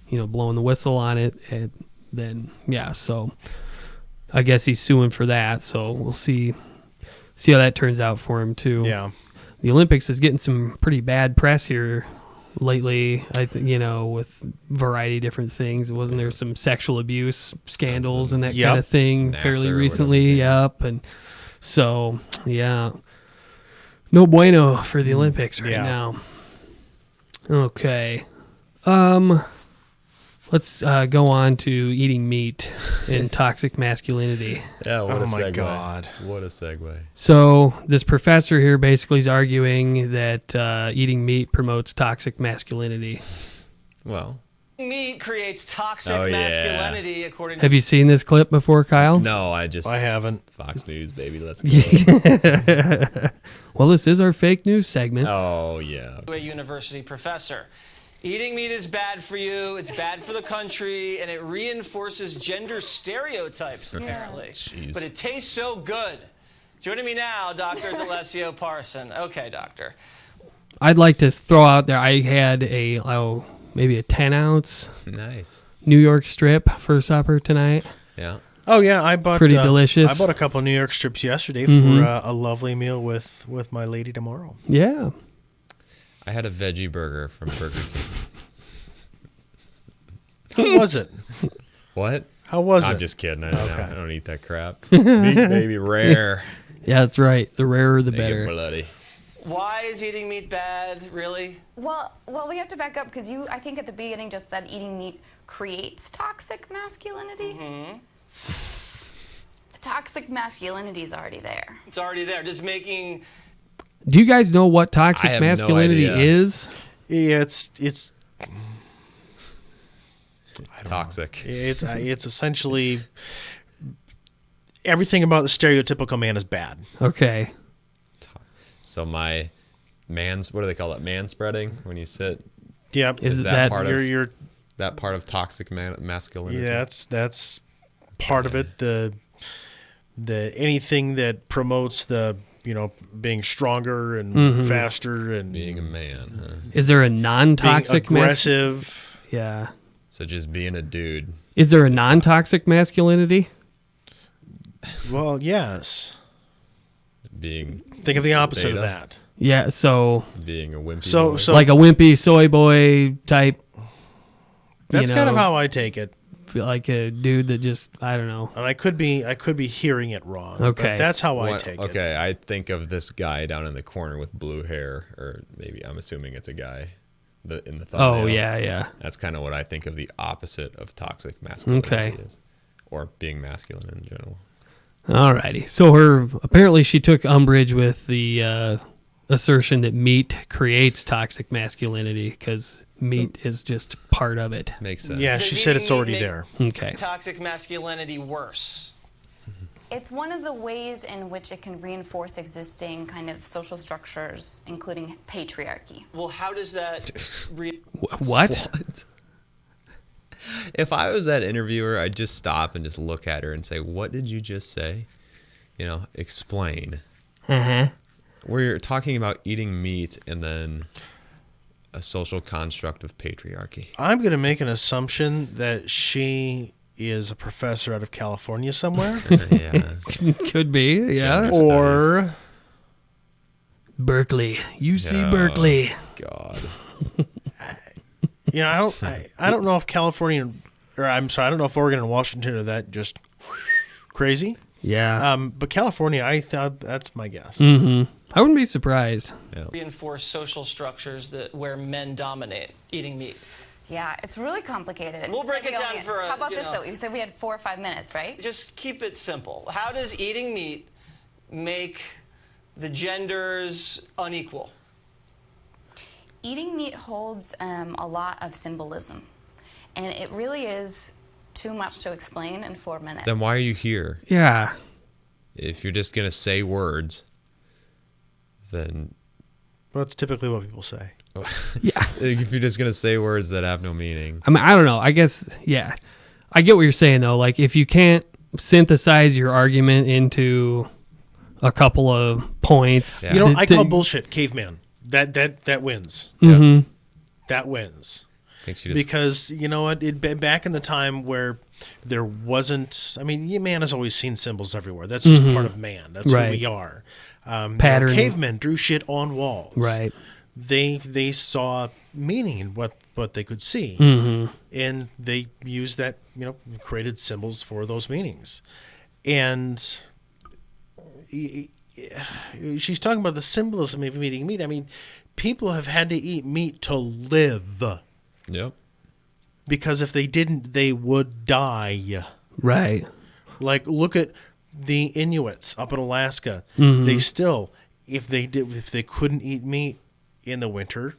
blowing the whistle on it. And then so I guess he's suing for that. So we'll see how that turns out for him too. Yeah, the Olympics is getting some pretty bad press here lately. I think with a variety of different things. Wasn't there some sexual abuse scandals and that kind of thing fairly recently? Yep, and so no bueno for the Olympics right now. Okay, let's go on to eating meat and toxic masculinity. Yeah, what a segue. My God. What a segue. So this professor here basically is arguing that eating meat promotes toxic masculinity. Well, meat creates toxic masculinity, according to... Have you seen this clip before, Kyle? No, I haven't. Fox News, baby, let's go. Well, this is our fake news segment. Oh, yeah. A university professor. Eating meat is bad for you, it's bad for the country, and it reinforces gender stereotypes, apparently. Jeez. But it tastes so good. Joining me now, Dr. D'Alessio Parson. Okay, doctor. I'd like to throw out there, I had maybe a 10-ounce Nice. New York strip for supper tonight. Yeah. Oh yeah, I bought pretty delicious. I bought a couple of New York strips yesterday Mhm. for a lovely meal with my lady tomorrow. Yeah. I had a veggie burger from Burger King. How was it? What? How was it? I'm just kidding. I don't eat that crap. Meat, Meat, baby, rare. Yeah, that's right. The rarer, the They get better. bloody. Why is eating meat bad, really? Well, we have to back up because you, I think at the beginning, just said eating meat creates toxic masculinity. Mm-hmm. The toxic masculinity is already there. It's already there. Just making... Do you guys know what I toxic have no masculinity idea. is? Yeah, it's Toxic. it's essentially everything about the stereotypical man is bad. Okay. So my what do they call it? Man spreading when you sit. Yep. Is that part of you're that part of toxic masculinity? Yeah, that's part of it. The anything that promotes the being stronger and Mhm. faster and being a man. Huh? Is there a non-toxic being aggressive? Yeah. So just being a dude. Is there a non-toxic masculinity? Well, yes. Being Think of the opposite of beta. that. Yeah, so Being a wimpy. So- boy. so- like a wimpy soy boy type. That's kind of how I take it. Like a dude that just, I don't know. And I could be hearing it wrong. Okay. But that's how I What- take it. Okay, I think of this guy down in the corner with blue hair, or maybe I'm assuming it's a guy. In the thumbnail. Oh, yeah. That's kind of what I think of the opposite of toxic masculinity Okay. is, or being masculine in general. Alrighty. So apparently she took umbrage with the assertion that meat creates toxic masculinity because meat is just part of it. Makes sense. Yeah, Does she said it's eating already meat make there. Okay. Toxic masculinity worse. It's one of the ways in which it can reinforce existing kind of social structures, including patriarchy. Well, how does that... What? If I was that interviewer, I'd just stop and just look at her and say, "What did you just say? Explain." Uh-huh. We're talking about eating meat and then a social construct of patriarchy. I'm going to make an assumption that she is a professor out of California somewhere. Yeah. Could be, yeah. Gender Or Berkeley. UC Oh, Berkeley. God. I don't know if California, or I'm sorry, I don't know if Oregon and Washington are that just crazy. Yeah. But California, I thought that's my guess. Mm-hmm. I wouldn't be surprised. Reinforce social structures where men dominate eating meat. Yeah, it's really complicated. We'll You break said it we down only- for How about this, though? You said we had 4 or 5 minutes, right? Just keep it simple. How does eating meat make the genders unequal? Eating meat holds a lot of symbolism, and it really is too much to explain in 4 minutes. Then why are you here? Yeah. If you're just going to say words, then... Well, that's typically what people say. Yeah. If you're just going to say words that have no meaning. I mean, I don't know. I guess, yeah. I get what you're saying, though. Like, if you can't synthesize your argument into a couple of points. Yeah. I call bullshit caveman. That wins. Mm-hmm. That wins. Think she just... Because, you know what? Back in the time where there wasn't... I mean, man has always seen symbols everywhere. That's just part of man. That's who we are. Pattern. Cavemen drew shit on walls. Right. They saw meaning in what they could see, and they used that, created symbols for those meanings. And she's talking about the symbolism of eating meat. I mean, people have had to eat meat to live. Yep. Because if they didn't, they would die. Right. Like, look at the Inuits up in Alaska. Mm-hmm. They still, if they couldn't eat meat in the winter,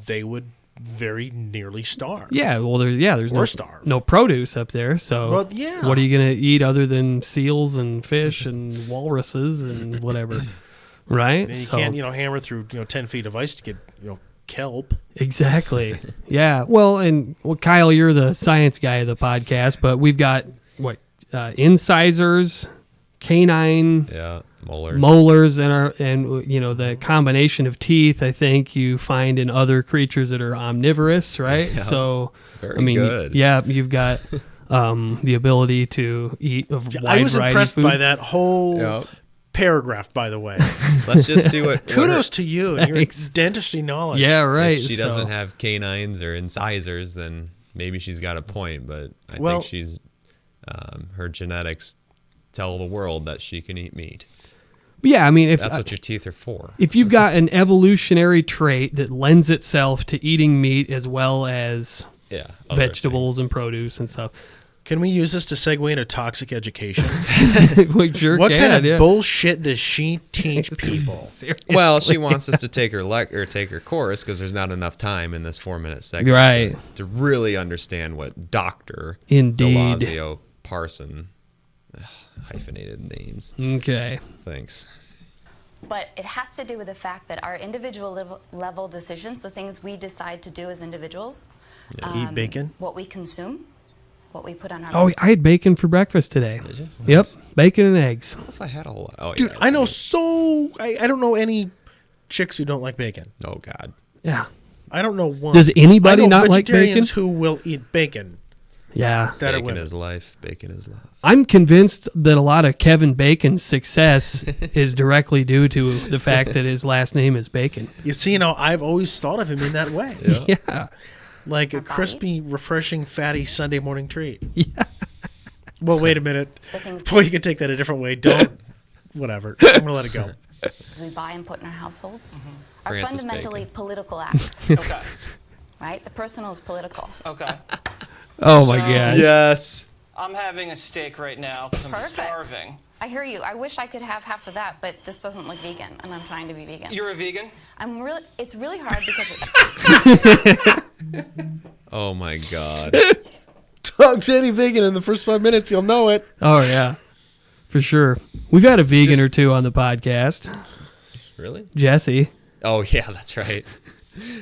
they would very nearly starve. Yeah, well, there's no produce up there, so Well, yeah. what are you going to eat other than seals and fish and walruses and whatever, right? And you can't, hammer through 10 feet of ice to get kelp. Exactly. Yeah. Well, Kyle, you're the science guy of the podcast, but we've got incisors, canine, molars, and you know the combination of teeth. I think you find in other creatures that are omnivorous, right? Yeah. So, Very good. Yeah, you've got the ability to eat a wide variety of food. I was impressed by that whole paragraph, by the way. Let's just see what. Kudos to you and your dentistry knowledge. Yeah, right. If she doesn't have canines or incisors, then maybe she's got a point. But I think she's her genetics tell the world that she can eat meat. Yeah, I mean, if that's what your teeth are for. If you've got an evolutionary trait that lends itself to eating meat as well as vegetables and produce and stuff. Can we use this to segue into toxic education? We sure what can. kind of bullshit does she teach people? Well, she wants us to take her course because there's not enough time in this 4-minute segment right. to really understand what Dr. Indeed. Delazio Parson, hyphenated names. Okay. Thanks. But it has to do with the fact that our individual level decisions, the things we decide to do as individuals, eat bacon, what we consume, what we put on our. Oh, I had bacon for breakfast today. Did you? Yep, bacon and eggs. I don't know if I had a whole lot. Oh, dude, yeah, I know I don't know any chicks who don't like bacon. Oh God. Yeah. I don't know one. Does anybody I know not like bacon? Vegetarians who will eat bacon. Yeah. Bacon is life. Bacon is love. I'm convinced that a lot of Kevin Bacon's success is directly due to the fact that his last name is Bacon. You see, I've always thought of him in that way. Yeah. Like a crispy, refreshing, fatty Sunday morning treat. Yeah. Well, wait a minute. Boy, you can take that a different way. Don't. Whatever. I'm going to let it go. We buy and put in our households are Francis fundamentally Bacon. political acts. Okay. Right? The personal is political. Okay. Oh, my God. Yes. I'm having a steak right now because I'm starving. I hear you. I wish I could have half of that, but this doesn't look vegan, and I'm trying to be vegan. You're a vegan? It's really hard because Oh my God. Talk to any vegan in the first 5 minutes, you'll know it. Oh, yeah. For sure. We've had a vegan or two on the podcast. Really? Jesse. Oh yeah, that's right.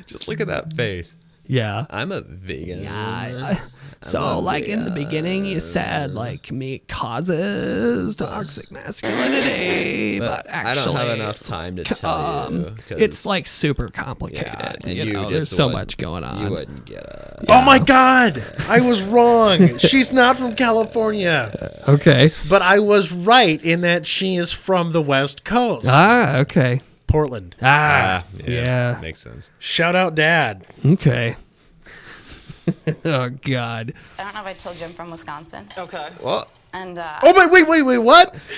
Just look at that face. Yeah. I'm a vegan. Yeah. So, like in the beginning, you said like meat causes toxic masculinity, but actually, I don't have enough time to tell you. It's like super complicated. and you know, there's so much going on. You wouldn't get a. Oh my God! I was wrong. She's not from California. Okay. But I was right in that she is from the West Coast. Ah, okay. Portland. Yeah. Makes sense. Shout out, Dad. Okay. Oh God. I don't know if I told you I'm from Wisconsin. Okay. What? And Oh wait! What?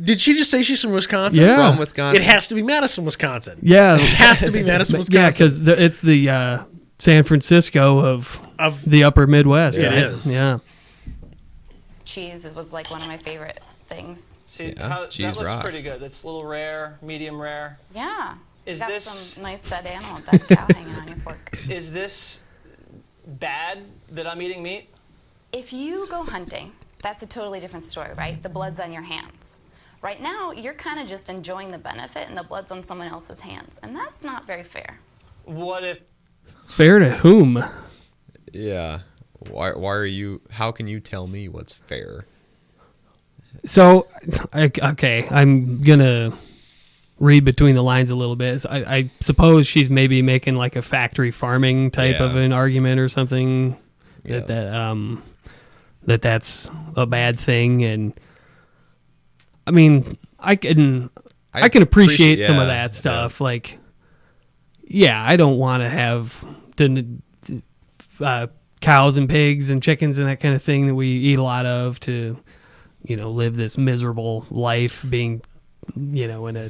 Did she just say she's from Wisconsin? Yeah. From Wisconsin. It has to be Madison, Wisconsin. Yeah. It has to be Madison, Wisconsin. Yeah, because it's the San Francisco of the Upper Midwest. It right? is. Yeah. cheese was like one of my favorite things. See, Yeah, cheese that looks rocks. pretty good. That's a little rare, medium rare. Yeah. Is got this some nice dead animal, dead cow hanging on your fork. Is this bad that I'm eating meat? If you go hunting, that's a totally different story, right? The blood's on your hands. Right now, you're kind of just enjoying the benefit, and the blood's on someone else's hands, and that's not very fair. What if? Fair to whom? Yeah. Why are you? How can you tell me what's fair? So, okay, I'm gonna read between the lines a little bit. I suppose she's maybe making like a factory farming type of an argument or something that's a bad thing, and I mean I can appreciate some of that stuff. Like, yeah, I don't want to have cows and pigs and chickens and that kind of thing that we eat a lot of to, live this miserable life being, in a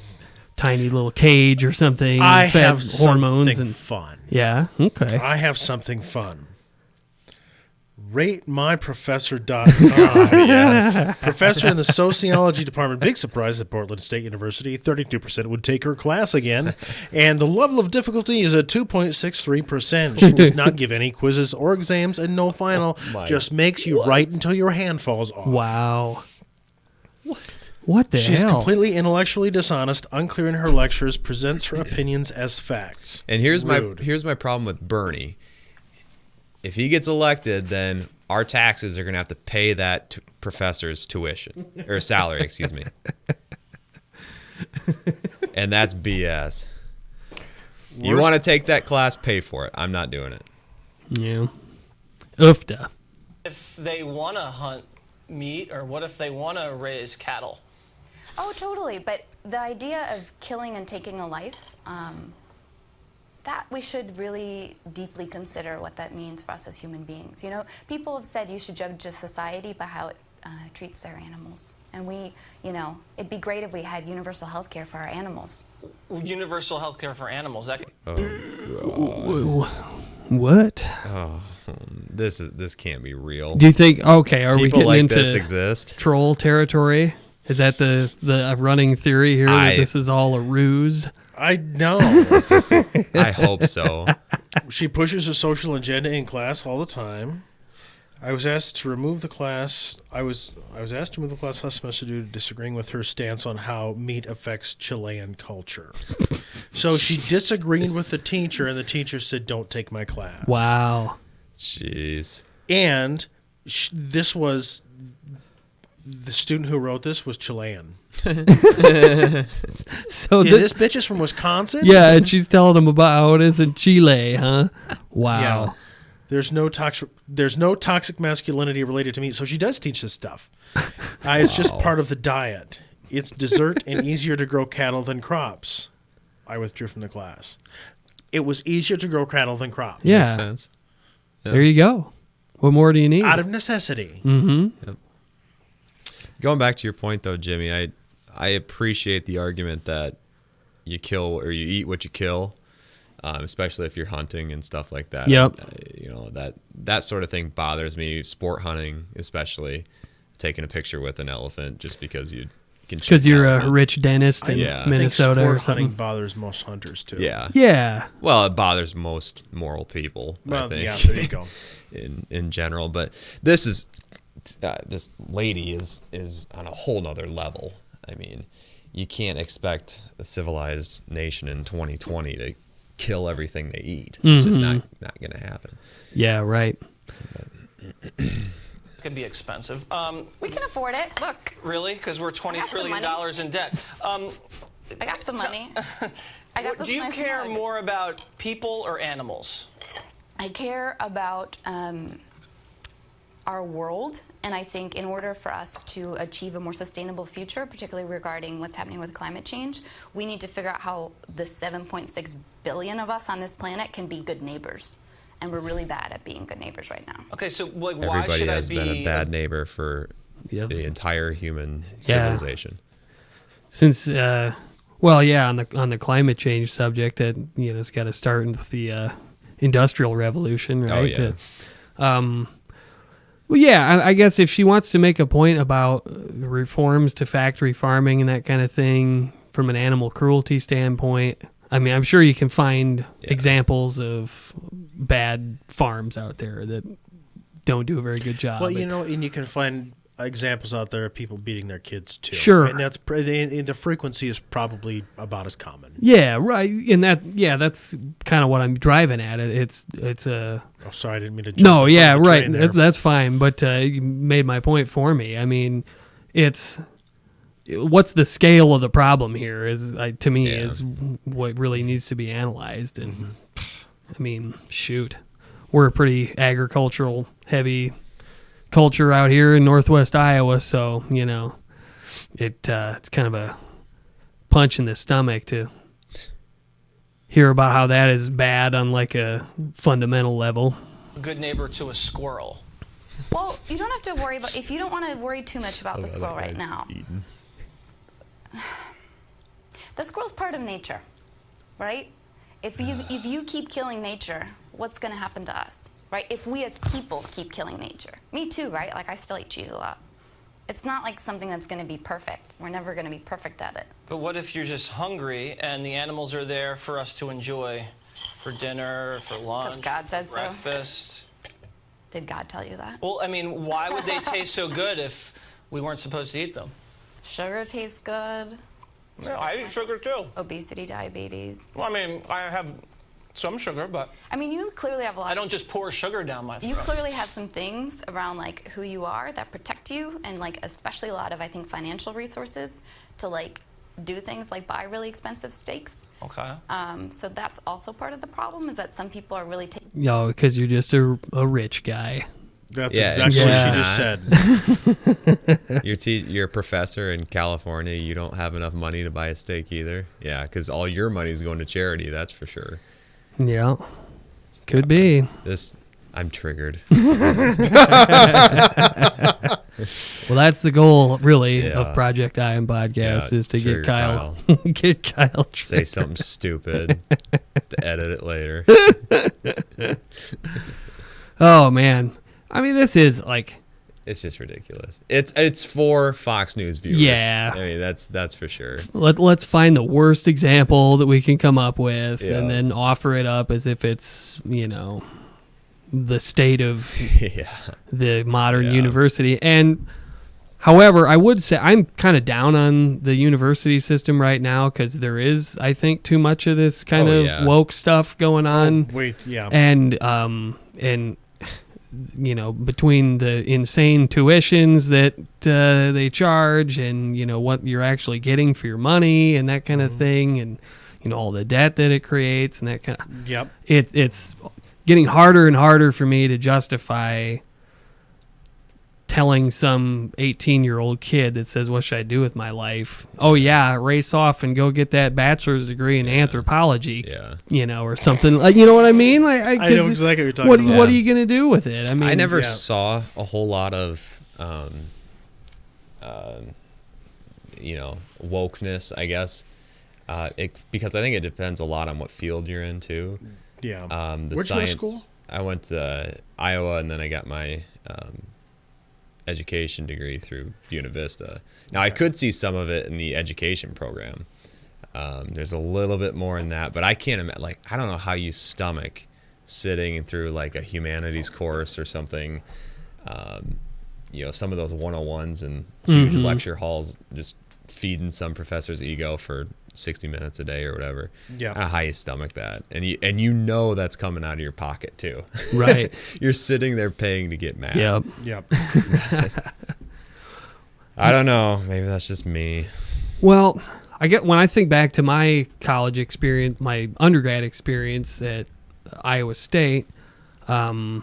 tiny little cage or something. I fed have hormones something and fun. Yeah. Okay. I have something fun. RateMyProfessor.com. Yes. Professor in the sociology department. Big surprise at Portland State University. 32% would take her class again. And the level of difficulty is at 2.63%. She does not give any quizzes or exams and no final. Just makes you write until your hand falls off. Wow. What the She's hell? completely intellectually dishonest, unclear in her lectures, presents her opinions as facts. And here's Rude. my problem with Bernie. If he gets elected, then our taxes are going to have to pay that professor's tuition or salary, excuse me. And that's BS. You want to take that class, pay for it. I'm not doing it. Yeah. Oofda. If they want to hunt meat, or what if they want to raise cattle? Oh, totally. But the idea of killing and taking a life, that we should really deeply consider what that means for us as human beings. You know, people have said you should judge a society by how it treats their animals. And we, you know, it'd be great if we had universal health care for our animals. Universal health care for animals. That What? Oh, this can't be real. Do you think? Okay, are we People getting like into this exist? troll territory? Is that the running theory here that this is all a ruse? I know. I hope so. She pushes a social agenda in class all the time. I was asked to remove the class. I was asked to remove the class last semester due to disagreeing with her stance on how meat affects Chilean culture. So she disagreed with the teacher, and the teacher said, "Don't take my class." Wow. Jeez. And this was the student who wrote this was Chilean. So this bitch is from Wisconsin. Yeah, and she's telling them about how it is in Chile, huh? Wow. Yeah. There's no toxic masculinity related to meat. So she does teach this stuff. It's just part of the diet. It's dessert and easier to grow cattle than crops. I withdrew from the class. It was easier to grow cattle than crops. Yeah. Makes sense. Yeah. There you go. What more do you need? Out of necessity. Mm-hmm. Yep. Going back to your point, though, Jimmy, I appreciate the argument that you kill or you eat what you kill. Especially if you're hunting and stuff like that. Yep. You know, that sort of thing bothers me. Sport hunting, especially taking a picture with an elephant just because you can. Because you're a rich dentist in I Minnesota think or sport hunting something. bothers most hunters too. Yeah. Yeah. Well, it bothers most moral people. Well, I think. yeah, there you go. in general, but this lady is on a whole nother level. I mean, you can't expect a civilized nation in 2020 to kill everything they eat. It's just not going to happen. Yeah, right. It can be expensive. We can afford it. Look. Really? Because we're $20 trillion in debt. I got some money. I got this Do you nice care mug. more about people or animals? I care about our world, and I think in order for us to achieve a more sustainable future, particularly regarding what's happening with climate change, we need to figure out how the 7.6 billion of us on this planet can be good neighbors. And we're really bad at being good neighbors right now. Okay, so why Everybody should has I be been a bad neighbor for the entire human civilization. Since well, yeah, on the climate change subject, it's got to start with the Industrial Revolution, right? Oh, yeah. Well, yeah, I guess if she wants to make a point about reforms to factory farming and that kind of thing from an animal cruelty standpoint, I mean, I'm sure you can find examples of bad farms out there that don't do a very good job. Well, and you can find examples out there of people beating their kids too. Sure. And the frequency is probably about as common. Yeah, right. And that's kind of what I'm driving at. It's a. Oh, sorry, I didn't mean to. No, yeah, right. That's fine. But you made my point for me. I mean, what's the scale of the problem here? Is what really needs to be analyzed. And I mean, shoot, we're a pretty agricultural heavy culture out here in Northwest Iowa, so it's kind of a punch in the stomach to hear about how that is bad on like a fundamental level. Good neighbor to a squirrel. Well, you don't have to worry about, if you don't want to worry too much about the squirrel right now. The squirrel's part of nature, right? If you keep killing nature, what's going to happen to us? Right? If we as people keep killing nature. Me too, right? Like, I still eat cheese a lot. It's not like something that's going to be perfect. We're never going to be perfect at it. But what if you're just hungry and the animals are there for us to enjoy for dinner, for lunch, 'Cause God said so. breakfast? Did God tell you that? Well, I mean, why would they taste so good if we weren't supposed to eat them? Sugar tastes good. Yeah, I eat sugar too. Obesity, diabetes. Well, I mean, I have some sugar, but I mean, you clearly have a lot. I don't just pour sugar down my throat. You clearly have some things around like who you are that protect you, and like especially a lot of, I think, financial resources to like do things like buy really expensive steaks. Okay. So that's also part of the problem, is that some people are really taking. Yo, because you're just a rich guy. That's exactly what she just said. You're a professor in California. You don't have enough money to buy a steak either. Yeah, because all your money is going to charity. That's for sure. Yeah, could be. I'm triggered. Well, that's the goal, really, of Project Iron Podcast, is to get Kyle triggered. Say something stupid to edit it later. Oh man, I mean, this is like, it's just ridiculous. It's for Fox News viewers. Yeah, I mean that's for sure. Let's find the worst example that we can come up with, and then offer it up as if it's, you know, the state of the modern university. And however, I would say I'm kind of down on the university system right now, because there is, I think, too much of this kind of woke stuff going on. And you know, between the insane tuitions that they charge, and you know what you're actually getting for your money, and that kind of thing, and you know all the debt that it creates, and that kind of it's getting harder and harder for me to justify telling some 18-year-old kid that says, what should I do with my life? Oh yeah, race off and go get that bachelor's degree in anthropology. You know, or something. You know what I mean? I know exactly what you're talking about. What are you going to do with it? I mean, I never saw a whole lot of you know, wokeness, I guess. Because I think it depends a lot on what field you're in too. Yeah. The Where'd science. you go to school? I went to Iowa, and then I got my education degree through Buena Vista. Now I could see some of it in the education program. There's a little bit more in that, but I can't imagine. Like, I don't know how you stomach sitting through like a humanities course or something. You know, some of those 101s in huge lecture halls, just feeding some professor's ego for 60 minutes a day or whatever. Yeah. I don't know how you stomach that. And you know that's coming out of your pocket too. Right. You're sitting there paying to get mad. Yep. I don't know. Maybe that's just me. Well, when I think back to my college experience, my undergrad experience at Iowa State, I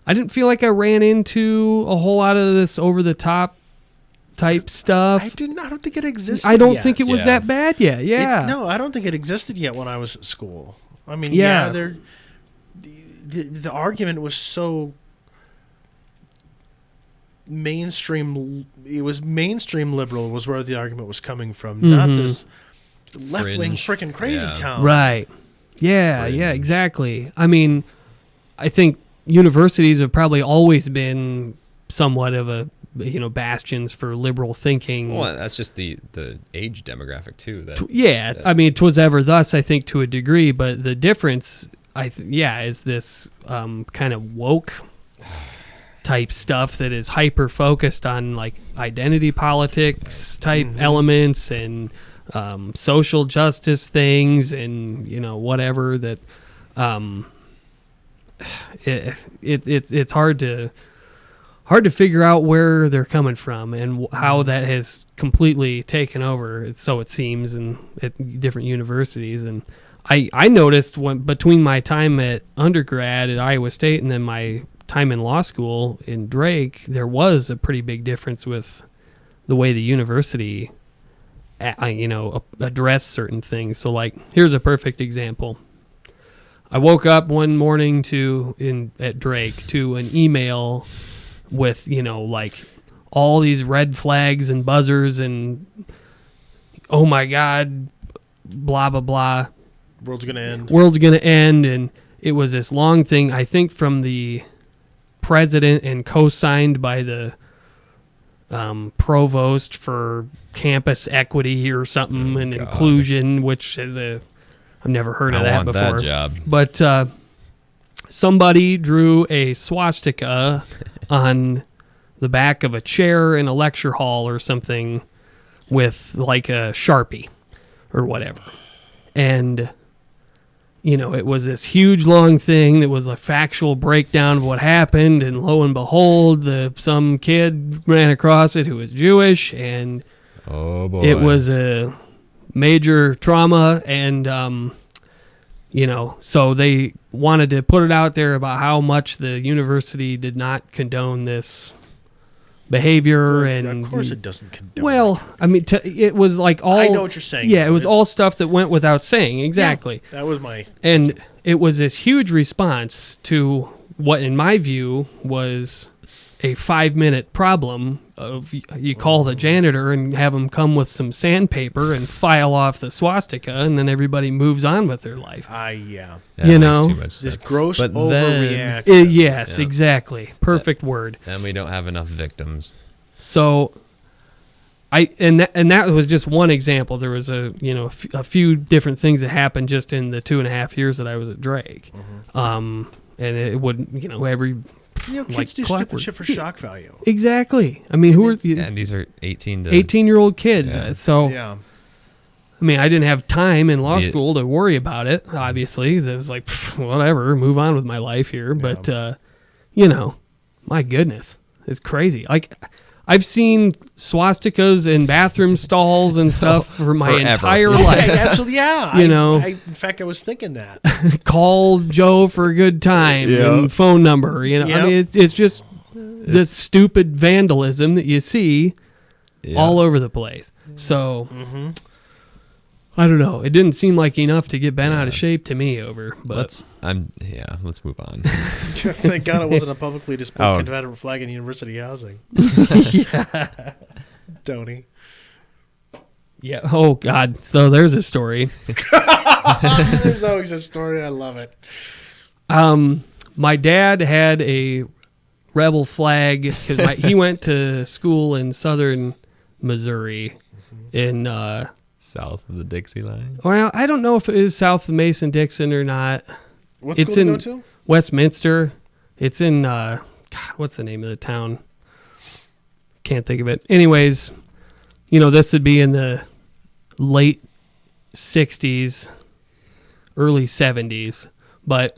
didn't feel like I ran into a whole lot of this over-the-top type stuff. I don't think it existed. I don't think it was that bad yet. Yeah. No, I don't think it existed yet when I was at school. I mean, the argument was so mainstream. It was mainstream liberal was where the argument was coming from, not this left-wing freaking crazy town. Right. Yeah, exactly. I mean, I think universities have probably always been somewhat of a, you know, bastions for liberal thinking. Well, that's just the age demographic too. I mean, 'twas ever thus, I think, to a degree, but the difference, is this kind of woke type stuff that is hyper focused on like identity politics type elements and social justice things, and you know whatever that. It's hard to figure out where they're coming from and how that has completely taken over. So it seems, at different universities. And I noticed between my time at undergrad at Iowa State and then my time in law school in Drake, there was a pretty big difference with the way the university, addressed certain things. So like, here's a perfect example. I woke up one morning at Drake to an email with, you know, like all these red flags and buzzers and, oh my God, blah, blah, blah. World's going to end. And it was this long thing, I think from the president and co-signed by the provost for campus equity or something and inclusion, which is I've never heard of that before. I want that job. But somebody drew a swastika on the back of a chair in a lecture hall or something with like a Sharpie or whatever. And, you know, it was this huge long thing that was a factual breakdown of what happened. And lo and behold, some kid ran across it who was Jewish, and oh boy, it was a major trauma. And, you know, so they wanted to put it out there about how much the university did not condone this behavior. And of course it doesn't condone. Well, I mean, it was like all. I know what you're saying. Yeah, it was all stuff that went without saying. Exactly. Yeah, that was my. And it was this huge response to what, in my view, was a 5-minute problem of you call the janitor and have him come with some sandpaper and file off the swastika, and then everybody moves on with their life. Yeah, you know, this gross But overreaction. Yes, Yeah. exactly. Perfect word. And we don't have enough victims. So, and that was just one example. There was a few different things that happened just in the 2.5 years that I was at Drake. And it would, you know, every. You know, kids like do clockwork. stupid shit for shock value. Exactly. I mean, who are And these are 18 to 18-year-old kids? Yeah. So, Yeah. I mean, I didn't have time in law school to worry about it. Obviously, it was like whatever, move on with my life here. But you know, my goodness, it's crazy. Like, I've seen swastikas in bathroom stalls and stuff for my Forever. entire life. Absolutely, yeah. You know, in fact, I was thinking that. call Joe for a good time and phone number. You know, I mean, it's just the stupid vandalism that you see all over the place. So, I don't know. It didn't seem like enough to get bent out of shape to me over. But let's move on. Thank God it wasn't a publicly displayed Oh. Confederate flag in university housing. Yeah. Tony. Yeah. Oh God. So there's a story. There's always a story. I love it. My dad had a rebel flag because he went to school in southern Missouri, in south of the Dixie line. Well, I don't know if it is south of Mason-Dixon or not. What it's school in to go to? Westminster. It's in God, what's the name of the town? Can't think of it. Anyways, you know, this would be in the late 60s, early 70s, but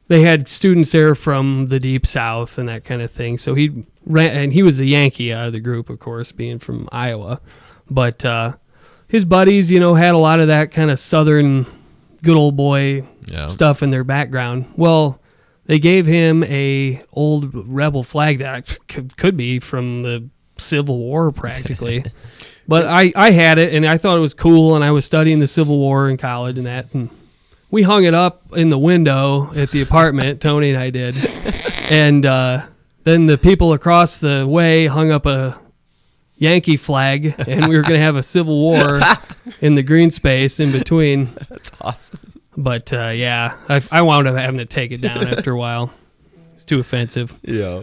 they had students there from the deep south and that kind of thing. So he ran, and he was the Yankee out of the group, of course, being from Iowa. But his buddies, you know, had a lot of that kind of southern good old boy stuff in their background. Well, they gave him a old rebel flag that could be from the Civil War practically. But I had it, and I thought it was cool, and I was studying the Civil War in college and that, and we hung it up in the window at the apartment, Tony and I did. And then the people across the way hung up a Yankee flag, and we were going to have a Civil War in the green space in between. That's awesome. But yeah, I wound up having to take it down after a while. It's too offensive. Yeah.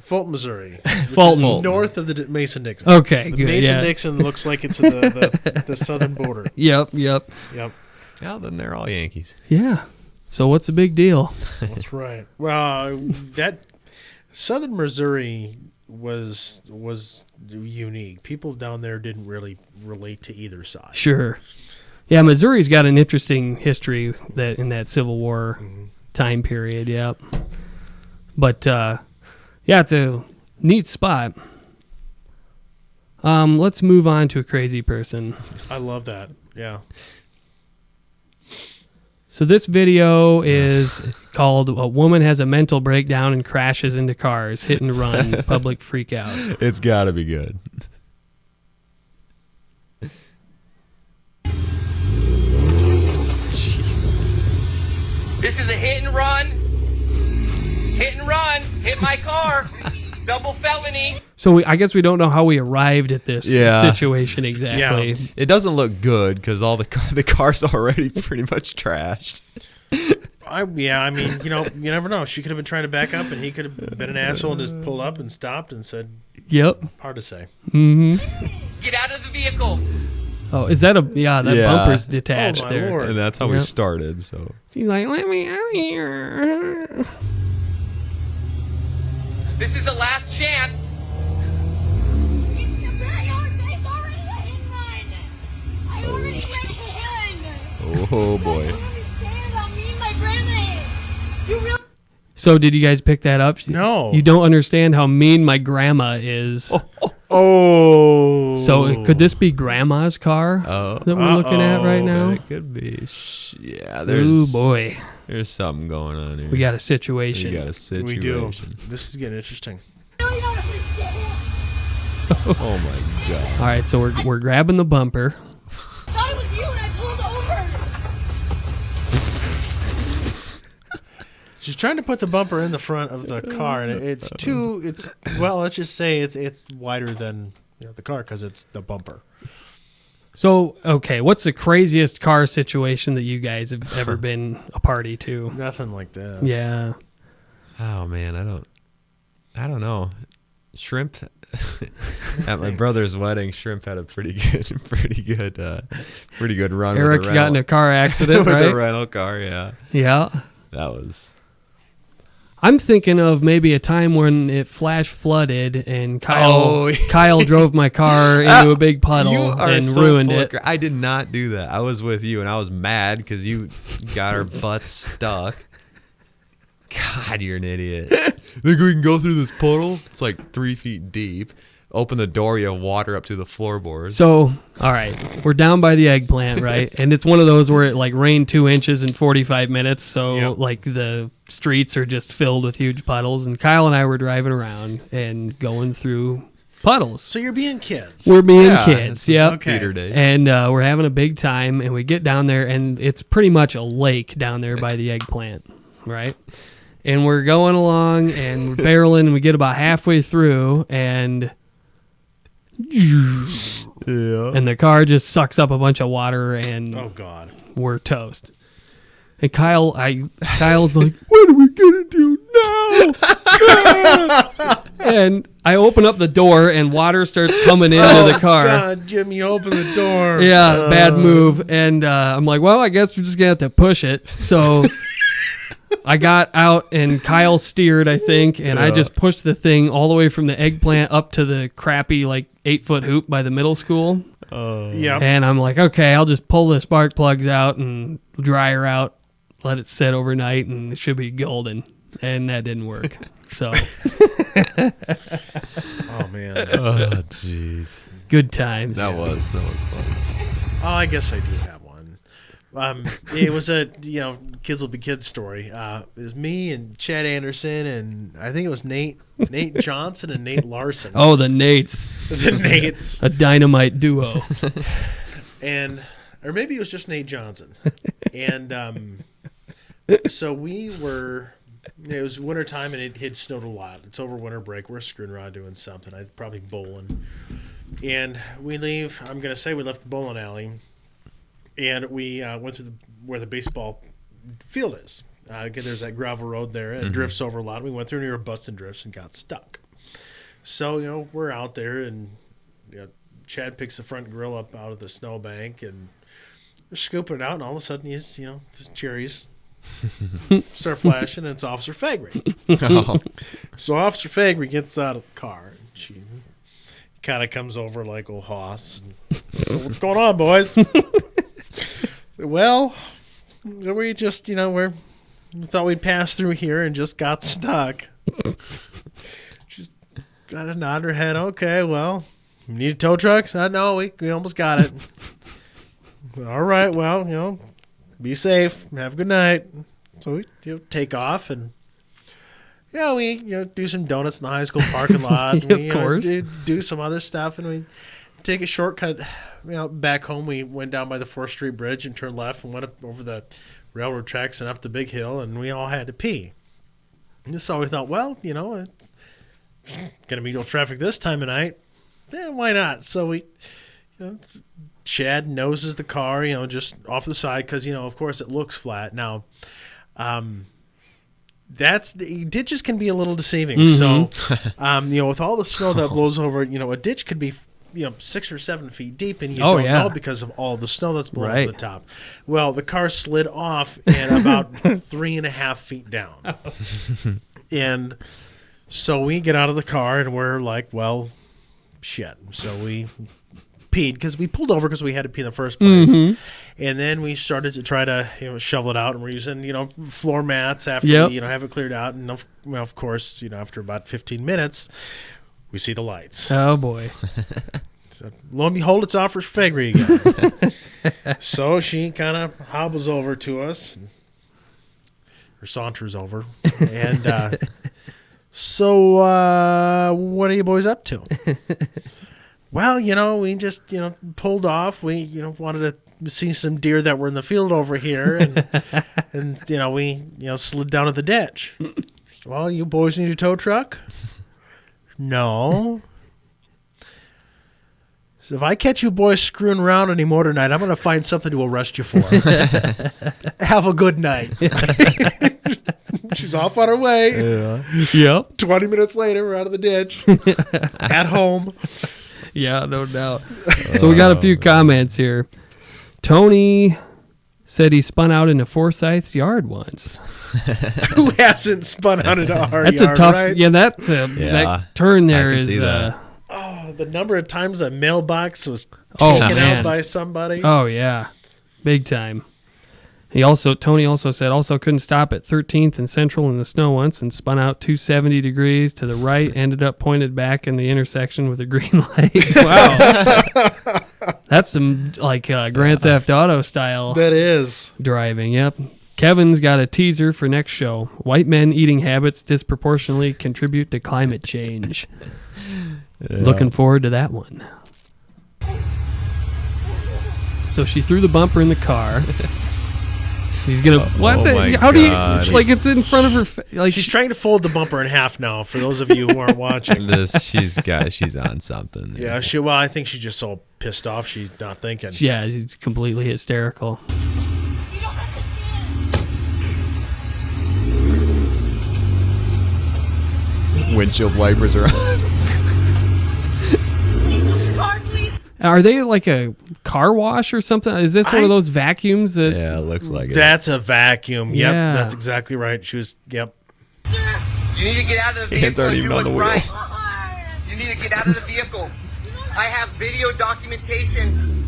Fulton, Missouri. Fulton. North of the Mason-Dixon. Okay, the good. Mason-Dixon looks like it's the southern border. Yep. Yep. Yeah, then they're all Yankees. Yeah. So what's the big deal? That's right. Well, that southern Missouri was unique. People down there didn't really relate to either side. Sure. Yeah, Missouri's got an interesting history that in that Civil War time period. Yep. But yeah, it's a neat spot. Let's move on to a crazy person. I love that. Yeah. So this video is called "A Woman Has a Mental Breakdown and Crashes into Cars, Hit and Run, Public Freak Out." It's got to be good. Jeez. This is a hit and run. Hit and run. Hit my car. Double felony. So I guess we don't know how we arrived at this situation exactly. Yeah. It doesn't look good because all the car's already pretty much trashed. I mean, you know, you never know. She could have been trying to back up, and he could have been an asshole and just pulled up and stopped and said, "Yep." Hard to say. Mm-hmm. Get out of the vehicle. Oh, is that that bumper's detached there? Lord. And that's how we started. So he's like, "Let me out of here." This is the last chance. Oh boy. So did you guys pick that up? No. You don't understand how mean my grandma is. Oh. So could this be grandma's car that we're looking at right now? It could be. Yeah, there's. Ooh, boy. There's something going on here. We got a situation. We got a situation. We do. This is getting interesting. Oh my god. All right, so we're grabbing the bumper. She's trying to put the bumper in the front of the car, and let's just say it's wider than the car because it's the bumper. So, okay, what's the craziest car situation that you guys have ever been a party to? Nothing like that. Yeah. Oh man, I don't know. Shrimp at my brother's wedding. Shrimp had a pretty good run. Eric got in a car accident, with right? a rental car. Yeah. Yeah. That was. I'm thinking of maybe a time when it flash flooded and Kyle drove my car into a big puddle and ruined it. I did not do that. I was with you and I was mad because you got our butts stuck. God, you're an idiot. Think we can go through this puddle? It's like 3 feet deep. Open the door, you have water up to the floorboards. So, all right, we're down by the eggplant, right? And it's one of those where it like rained 2 inches in 45 minutes. So like the streets are just filled with huge puddles. And Kyle and I were driving around and going through puddles. So you're being kids. We're being kids, yeah. Okay. Peter Day. And we're having a big time. And we get down there, and it's pretty much a lake down there by the eggplant, right? And we're going along, and we're barreling, and we get about halfway through, and the car just sucks up a bunch of water, and oh god, we're toast. And Kyle's like, "What are we gonna do now?" And I open up the door, and water starts coming into the car. God, Jim, you open the door. Yeah, bad move. And I'm like, well, I guess we're just gonna have to push it. So I got out, and Kyle steered, I think, and I just pushed the thing all the way from the eggplant up to the crappy 8-foot hoop by the middle school. Yeah. And I'm like, okay, I'll just pull the spark plugs out and dry her out, let it sit overnight, and it should be golden. And that didn't work. So. Oh man. Oh jeez. Good times. That was fun. Oh, I guess I do have one. It was a kids will be kids story. It was me and Chad Anderson, and I think it was Nate Johnson and Nate Larson. Oh, the Nates. The Nates. A dynamite duo. Or maybe it was just Nate Johnson. And so we were. It was wintertime, and it had snowed a lot. It's over winter break. We're screwing around doing something. I'd probably bowling. And we leave. I'm going to say we left the bowling alley. And we went through where the baseball field is. There's that gravel road there. It drifts over a lot. We went through near Bust and Drifts and got stuck. So, we're out there, and Chad picks the front grill up out of the snowbank, and we're scooping it out, and all of a sudden he's, just cherries start flashing, and it's Officer Fagry. Oh. So Officer Fagry gets out of the car, and she kind of comes over like old hoss. What's going on, boys? Well, we just, we thought we'd pass through here and just got stuck. Just got to nod her head. Okay, well, you need a tow truck? No, we almost got it. All right, well, be safe. Have a good night. So we take off, and we do some donuts in the high school parking lot. Of course. Do some other stuff, and we take a shortcut. Back home, we went down by the 4th Street Bridge and turned left and went up over the railroad tracks and up the big hill, and we all had to pee. And so we thought, well, it's gonna be no traffic this time of night. Yeah, why not? So we, Chad noses the car, just off the side because of course it looks flat. Now, ditches can be a little deceiving. Mm-hmm. So, with all the snow that blows over, a ditch could be 6 or 7 feet deep, and you don't know because of all the snow that's blowing over the top. Well, the car slid off and about 3.5 feet down. And so we get out of the car, and we're like, well, shit. So we peed because we pulled over because we had to pee in the first place. Mhm. And then we started to try to shovel it out, and we're using floor mats after Yep. we have it cleared out. And of course, after about 15 minutes, we see the lights. Oh boy. So lo and behold, it's Officer Fegri again. So she kind of hobbles over to us, or saunters over, and so what are you boys up to? Well, we just pulled off. We wanted to see some deer that were in the field over here, and we slid down to the ditch. Well, you boys need a tow truck? No. So if I catch you boys screwing around anymore tonight, I'm going to find something to arrest you for. Have a good night. She's off on her way. Yeah. Yep. 20 minutes later, we're out of the ditch. At home. Yeah, no doubt. So we got a few comments here. Tony said he spun out into Forsyth's yard once. Who hasn't spun out into our That's yard, a tough. right? Yeah, that turn there is. Oh, the number of times that mailbox was Oh, taken man. out by somebody. Oh yeah, big time. Tony also said couldn't stop at 13th and Central in the snow once and spun out 270 degrees to the right, ended up pointed back in the intersection with a green light. Wow. That's some Grand Theft Auto style. That is. Driving, yep. Kevin's got a teaser for next show. White men eating habits disproportionately contribute to climate change. Yeah. Looking forward to that one. So she threw the bumper in the car. He's gonna how do you it's in front of her she's trying to fold the bumper in half now for those of you who aren't watching. She's on something. Yeah, I think she's just so pissed off she's not thinking. Yeah, she's completely hysterical. Windshield wipers are on. Are they like a car wash or something? Is this one of those vacuums that? Yeah, it looks like it. That's a vacuum. Yep, Yeah. that's exactly right. She was. Yep. You need to get out of the Hands vehicle aren't and even do on the what's wheel. right. You need to get out of the vehicle. I have video documentation.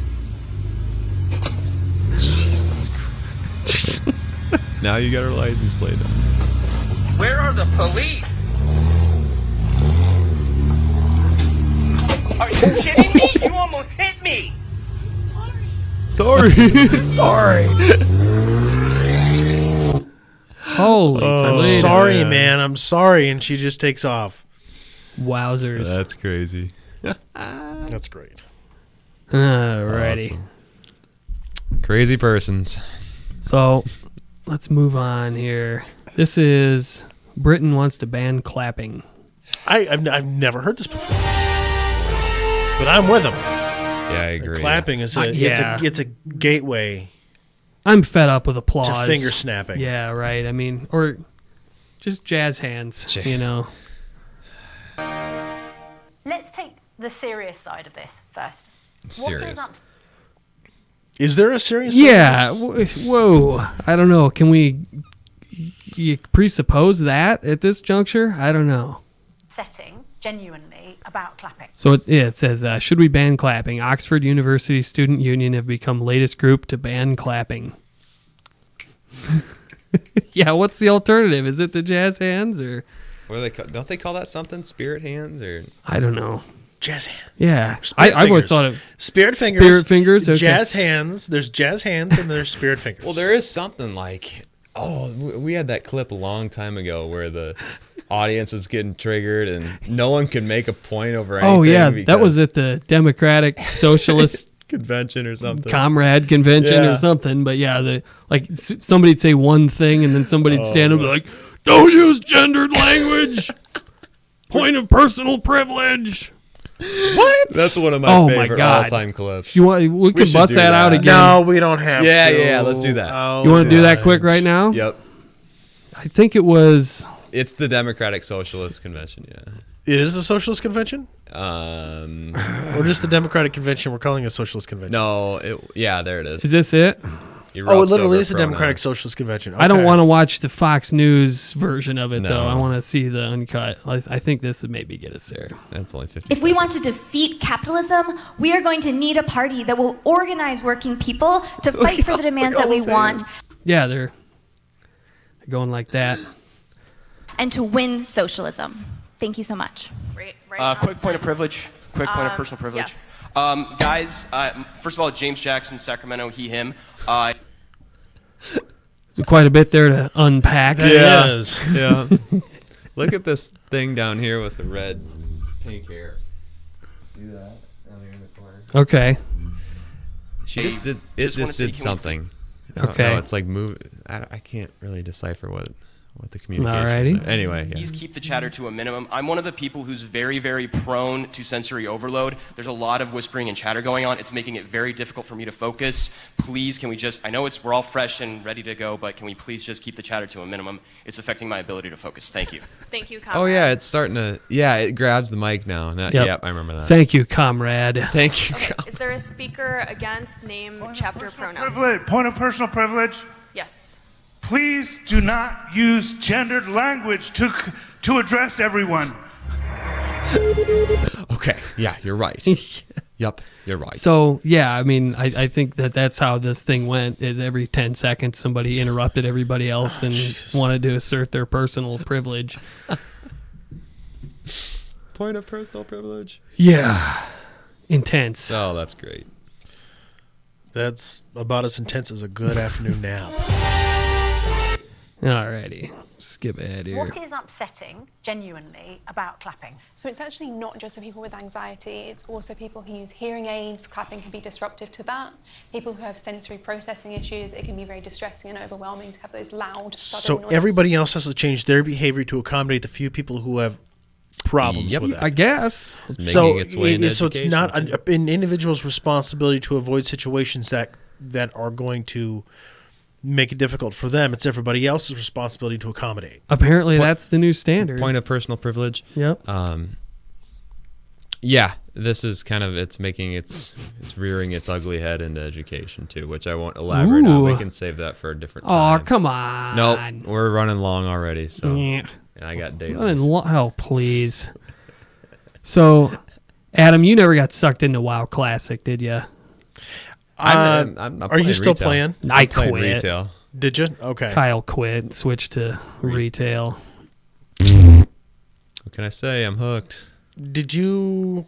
Jesus Christ. Now you got her license plate on. Where are the police? Are you kidding me? You almost hit me. Sorry. Sorry. Holy Toledo. Sorry, Yeah. man. I'm sorry. And she just takes off. Wowzers. That's crazy. That's great. Alrighty. Awesome. Crazy persons. So let's move on here. This is Britain wants to ban clapping. I've never heard this before, but I'm with him. Yeah, I agree. Clapping is it's a gateway. I'm fed up with applause. To finger snapping. Yeah, right. I mean, or just jazz hands, Let's take the serious side of this first. Serious. Is there a serious? Yeah. side to this? Whoa. I don't know. Can we presuppose that at this juncture? I don't know. Setting genuinely about clapping. So it says, should we ban clapping? Oxford University Student Union have become latest group to ban clapping. Yeah, what's the alternative? Is it the jazz hands or? What do they call? Don't they call that something? Spirit hands or? I don't know. Jazz hands. Yeah, Spirit I've always fingers. thought of spirit fingers. Spirit fingers. Okay. Jazz hands. There's jazz hands and there's spirit fingers. Well, there is something like. Oh, we had that clip a long time ago where the audience was getting triggered and no one could make a point over anything. Oh yeah, that was at the Democratic Socialist convention or something. Comrade convention Yeah. or something. But yeah, somebody'd say one thing and then somebody'd stand up and be like, "Don't use gendered language. Point of personal privilege." What? That's one of my favorite God. all-time clips. You want? We can should bust do that out again. No, we don't have Yeah, to. yeah, let's do that. Oh, You want to do that quick right now? Yep. I think it was. It's the Democratic Socialist Convention, yeah. It is the Socialist Convention? Or just the Democratic Convention? We're calling it a Socialist Convention. No, yeah, there it is. Is this it? Oh, it literally is a Democratic Socialist Convention. I don't Okay. want to watch the Fox News version of it, No. though. I want to see the uncut. I think this would maybe get us there. That's only 50. If we want to defeat capitalism, we are going to need a party that will organize working people to fight for the demands that we want Yeah, they're going like that. and to win socialism. Thank you so much. Quick point of privilege. Quick point of personal privilege. Yes. Guys, first of all, James Jackson, Sacramento, he, him. There's quite a bit there to unpack. Yeah. Look at this thing down here with the red, pink hair. See that down here in the corner? Okay. She just did. It Just wanna just say, did can we- something. Okay. No, it's like move. I can't really decipher what the communication. Alrighty. Is. Anyway, yeah. Please keep the chatter to a minimum. I'm one of the people who's very, very prone to sensory overload. There's a lot of whispering and chatter going on. It's making it very difficult for me to focus. Please, can we just, I know we're all fresh and ready to go, but can we please just keep the chatter to a minimum? It's affecting my ability to focus. Thank you. Thank you, Oh yeah, it's starting to. Yeah, it grabs the mic now. Yep, I remember that. Thank you, comrade. Thank you. Okay, is there a speaker against name, chapter, pronouns? Point of personal privilege. Yes. Please do not use gendered language to address everyone. Okay. Yeah, you're right. Yep, you're right. So, yeah, I mean, I think that's how this thing went, is every 10 seconds somebody interrupted everybody else and wanted to assert their personal privilege. Point of personal privilege. Yeah. Intense. Oh, that's great. That's about as intense as a good afternoon nap. Alrighty. Skip ahead here. What is upsetting, genuinely, about clapping? So it's actually not just for people with anxiety, it's also people who use hearing aids. Clapping can be disruptive to that. People who have sensory processing issues, it can be very distressing and overwhelming to have those loud, sudden So noises. everybody else has to change their behavior to accommodate the few people who have problems with that. I guess. It's making its way into so it's education, not too. an individual's responsibility to avoid situations that are going to make it difficult for them. It's everybody else's responsibility to accommodate. Apparently, that's the new standard. Point of personal privilege. Yep. Yeah, this is kind of it's rearing its ugly head into education too, which I won't elaborate on. We Ooh. can save that for a different Oh, time. come on. Nope, we're running long already, so Yeah. and I got dailies. Oh, please. So, Adam, you never got sucked into WoW Classic, did you? I'm are you playing still retail. playing? I I'm playing quit. retail. Did you? Okay. Kyle quit, switched to retail. What can I say? I'm hooked. Did you?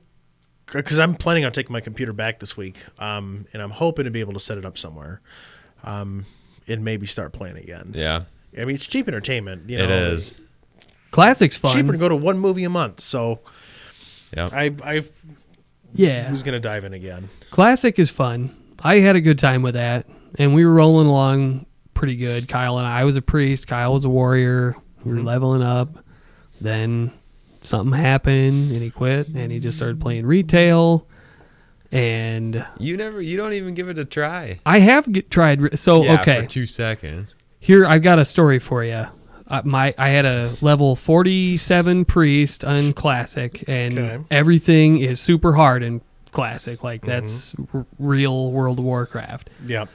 Because I'm planning on taking my computer back this week, and I'm hoping to be able to set it up somewhere, and maybe start playing again. Yeah. I mean, it's cheap entertainment. You know, It is. Classic's fun. cheaper to go to one movie a month. So, yeah, I Yeah. who's gonna dive in again? Classic is fun. I had a good time with that, and we were rolling along pretty good. Kyle and I was a priest. Kyle was a warrior. We were leveling up. Then something happened, and he quit, and he just started playing retail. And you don't even give it a try. I have tried. So Yeah, okay, for 2 seconds. here I've got a story for you. I had a level 47 priest on Classic, and Okay. everything is super hard in Classic. Like that's real World of Warcraft. Yep.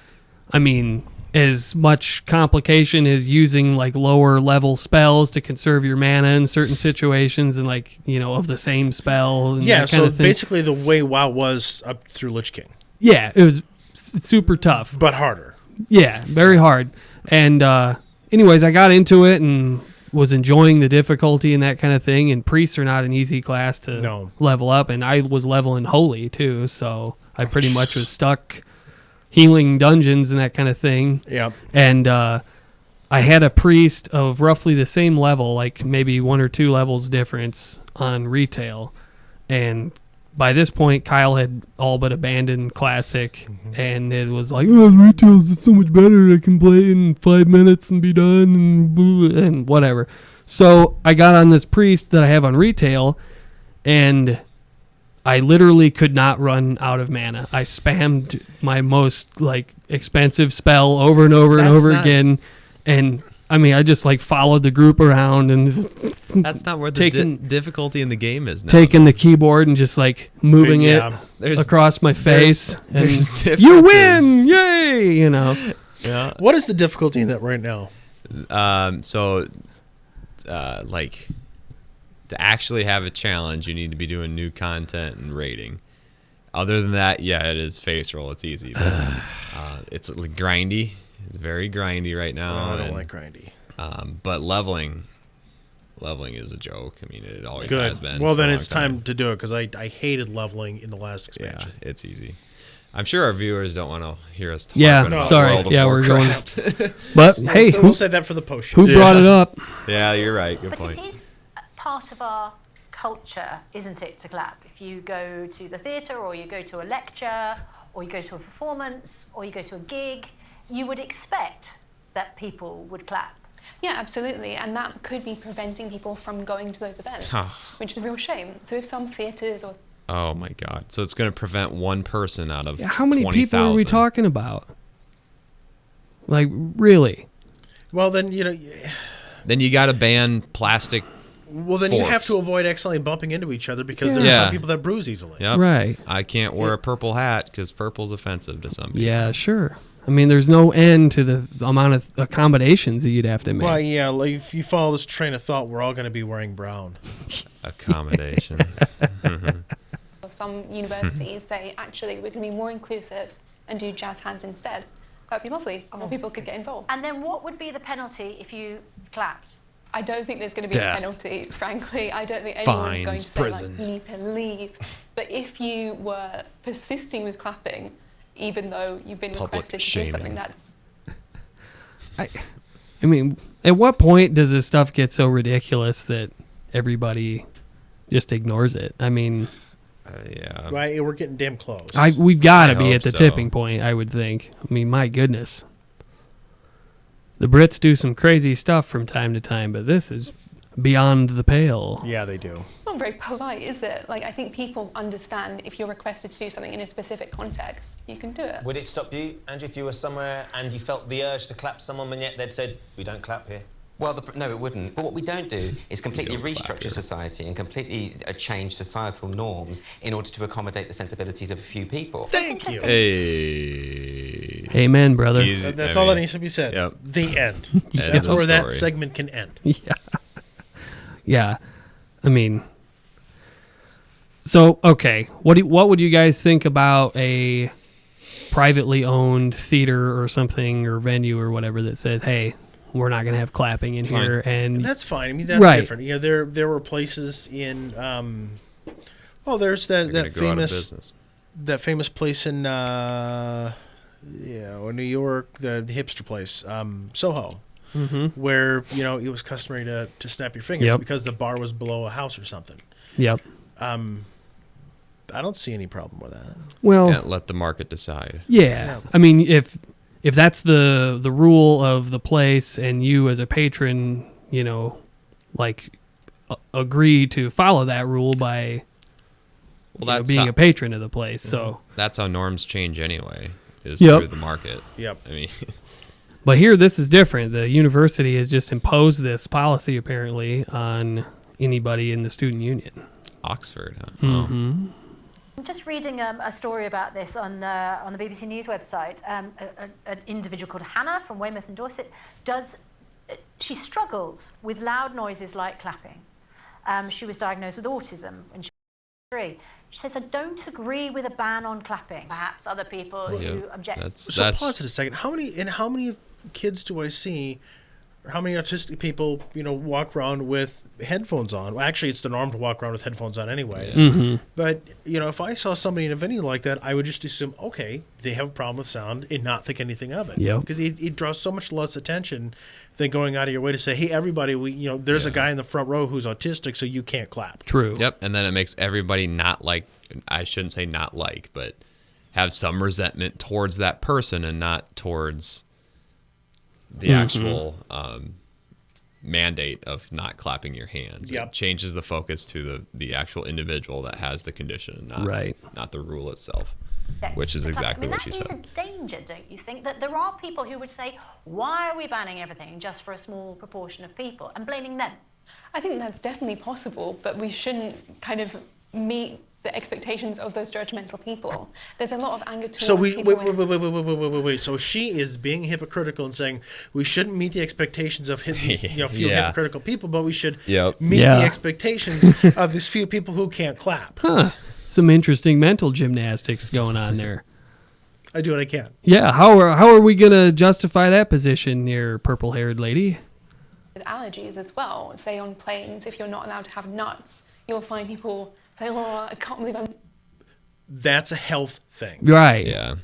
I mean, as much complication as using like lower level spells to conserve your mana in certain situations, and like of the same spell. And Yeah. that kind So of thing. basically, the way WoW was up through Lich King, Yeah, it was super tough. but harder. Yeah, very hard. And anyways, I got into it and was enjoying the difficulty and that kind of thing. And priests are not an easy class to level up. And I was leveling holy too, so I pretty much was stuck healing dungeons and that kind of thing. Yep. And I had a priest of roughly the same level, like maybe 1 or 2 levels difference on retail. And by this point, Kyle had all but abandoned Classic, and it was like, oh, retail's so much better. I can play in 5 minutes and be done, and blah, and whatever. So I got on this priest that I have on retail, and I literally could not run out of mana. I spammed my most expensive spell over and over and over again, and I mean, I just followed the group around, and That's not where the difficulty in the game is now. taking the keyboard and just moving Yeah. it There's- across my face. there's and you differences. win! Yay! Yeah. What is the difficulty in that right now? Like, to actually have a challenge, you need to be doing new content and rating. Other than that, yeah, it is face roll. It's easy, but it's grindy. It's very grindy right now. I don't like grindy. But leveling is a joke. I mean, it always Good. has been. Well, for a then long it's time to do it because I hated leveling in the last expansion. Yeah, it's easy. I'm sure our viewers don't want to hear us talk Yeah, sorry. World of Yeah, we're going. Warcraft. But hey, we'll say that for the post show. Who brought it up? Yeah, you're right. Good But point. it is part of our culture, isn't it, to clap? If you go to the theatre or you go to a lecture or you go to a performance or you go to a gig, you would expect that people would clap. Yeah, absolutely. And that could be preventing people from going to those events, which is a real shame. So if some theatres or... Oh, my God. So it's going to prevent one person out of How many 20,000. people are we talking about? Like, really? Well, then, you know... Then you got to ban plastic. Well, then you have forks. to avoid accidentally bumping into each other because there are Yeah. some people that bruise easily. Yep. Right. I can't wear a purple hat because purple's offensive to some people. Yeah, sure. I mean, there's no end to the amount of accommodations that you'd have to make. Well, yeah, like if you follow this train of thought, we're all going to be wearing brown. Accommodations. some universities say, actually, we're going to be more inclusive and do jazz hands instead. That'd be lovely. More people could get involved. And then what would be the penalty if you clapped? I don't think there's going to be Death. a penalty, frankly. I don't think anyone's going to say, prison. like, you need to leave. But if you were persisting with clapping, even though you've been Public requested to shaming. do something that's... I mean, at what point does this stuff get so ridiculous that everybody just ignores it? I mean... yeah. Right, we're getting damn close. We've got to I be hope at the so. tipping point, I would think. I mean, my goodness. The Brits do some crazy stuff from time to time, but this is beyond the pale. Yeah, they do. Not very polite, is it? Like, I think people understand if you're requested to do something in a specific context, you can do it. Would it stop you, Andrew, if you were somewhere and you felt the urge to clap someone and yet they'd said, we don't clap here? Well, no, it wouldn't. But what we don't do is completely restructure society and completely change societal norms in order to accommodate the sensibilities of a few people. Thank you. Hey. Amen, brother. Easy. That's I all that mean, needs to be said. Yep. The end. End That's of where that story. segment can end. Yeah. Yeah. I mean... So, okay. What would you guys think about a privately owned theater or something or venue or whatever that says, hey, we're not going to have clapping in Fine. here? And That's fine. I mean, that's Right. different. You know, there were places in... well, there's that They're gonna go out of business. place in New York, the hipster place, Soho, where it was customary to snap your fingers Yep. because the bar was below a house or something. Yep. I don't see any problem with that. Well, Yeah, let the market decide. yeah. I mean, if that's the rule of the place and you as a patron, agree to follow that rule by Well, being a patron of the place. Mm-hmm. So, That's how norms change anyway, is Yep. through the market. Yep. I mean, but here this is different. The university has just imposed this policy apparently on anybody in the student union. Oxford, huh? Mm-hmm. I'm just reading a story about this on the BBC News website. An individual called Hannah from Weymouth in Dorset she struggles with loud noises like clapping. She was diagnosed with autism when she was 3. She says, I don't agree with a ban on clapping. Perhaps other people who object. So pause it a second. How many kids do I see, or how many autistic people, walk around with headphones on? Well, actually, it's the norm to walk around with headphones on anyway. Mm-hmm. But, if I saw somebody in a venue like that, I would just assume, okay, they have a problem with sound and not think anything of it. Yep. Because it draws so much less attention than going out of your way to say, hey, everybody, there's a guy in the front row who's autistic, so you can't clap. True. Yep, and then it makes everybody I shouldn't say not like, but have some resentment towards that person and not towards the actual mandate of not clapping your hands. Yep. It changes the focus to the actual individual that has the condition, not the rule itself, which is exactly what she said. That is a danger, don't you think? That there are people who would say, why are we banning everything just for a small proportion of people, and blaming them? I think that's definitely possible, but we shouldn't kind of meet the expectations of those judgmental people. There's a lot of anger towards So people. wait. So she is being hypocritical and saying we shouldn't meet the expectations of these, few hypocritical people, but we should meet the expectations of these few people who can't clap. Huh. Some interesting mental gymnastics going on there. I do what I can. Yeah. How are we gonna justify that position, here, purple-haired lady? With allergies as well, say on planes, if you're not allowed to have nuts, you'll find people saying, "Oh, I can't believe I'm." That's a health thing, Right. Yeah.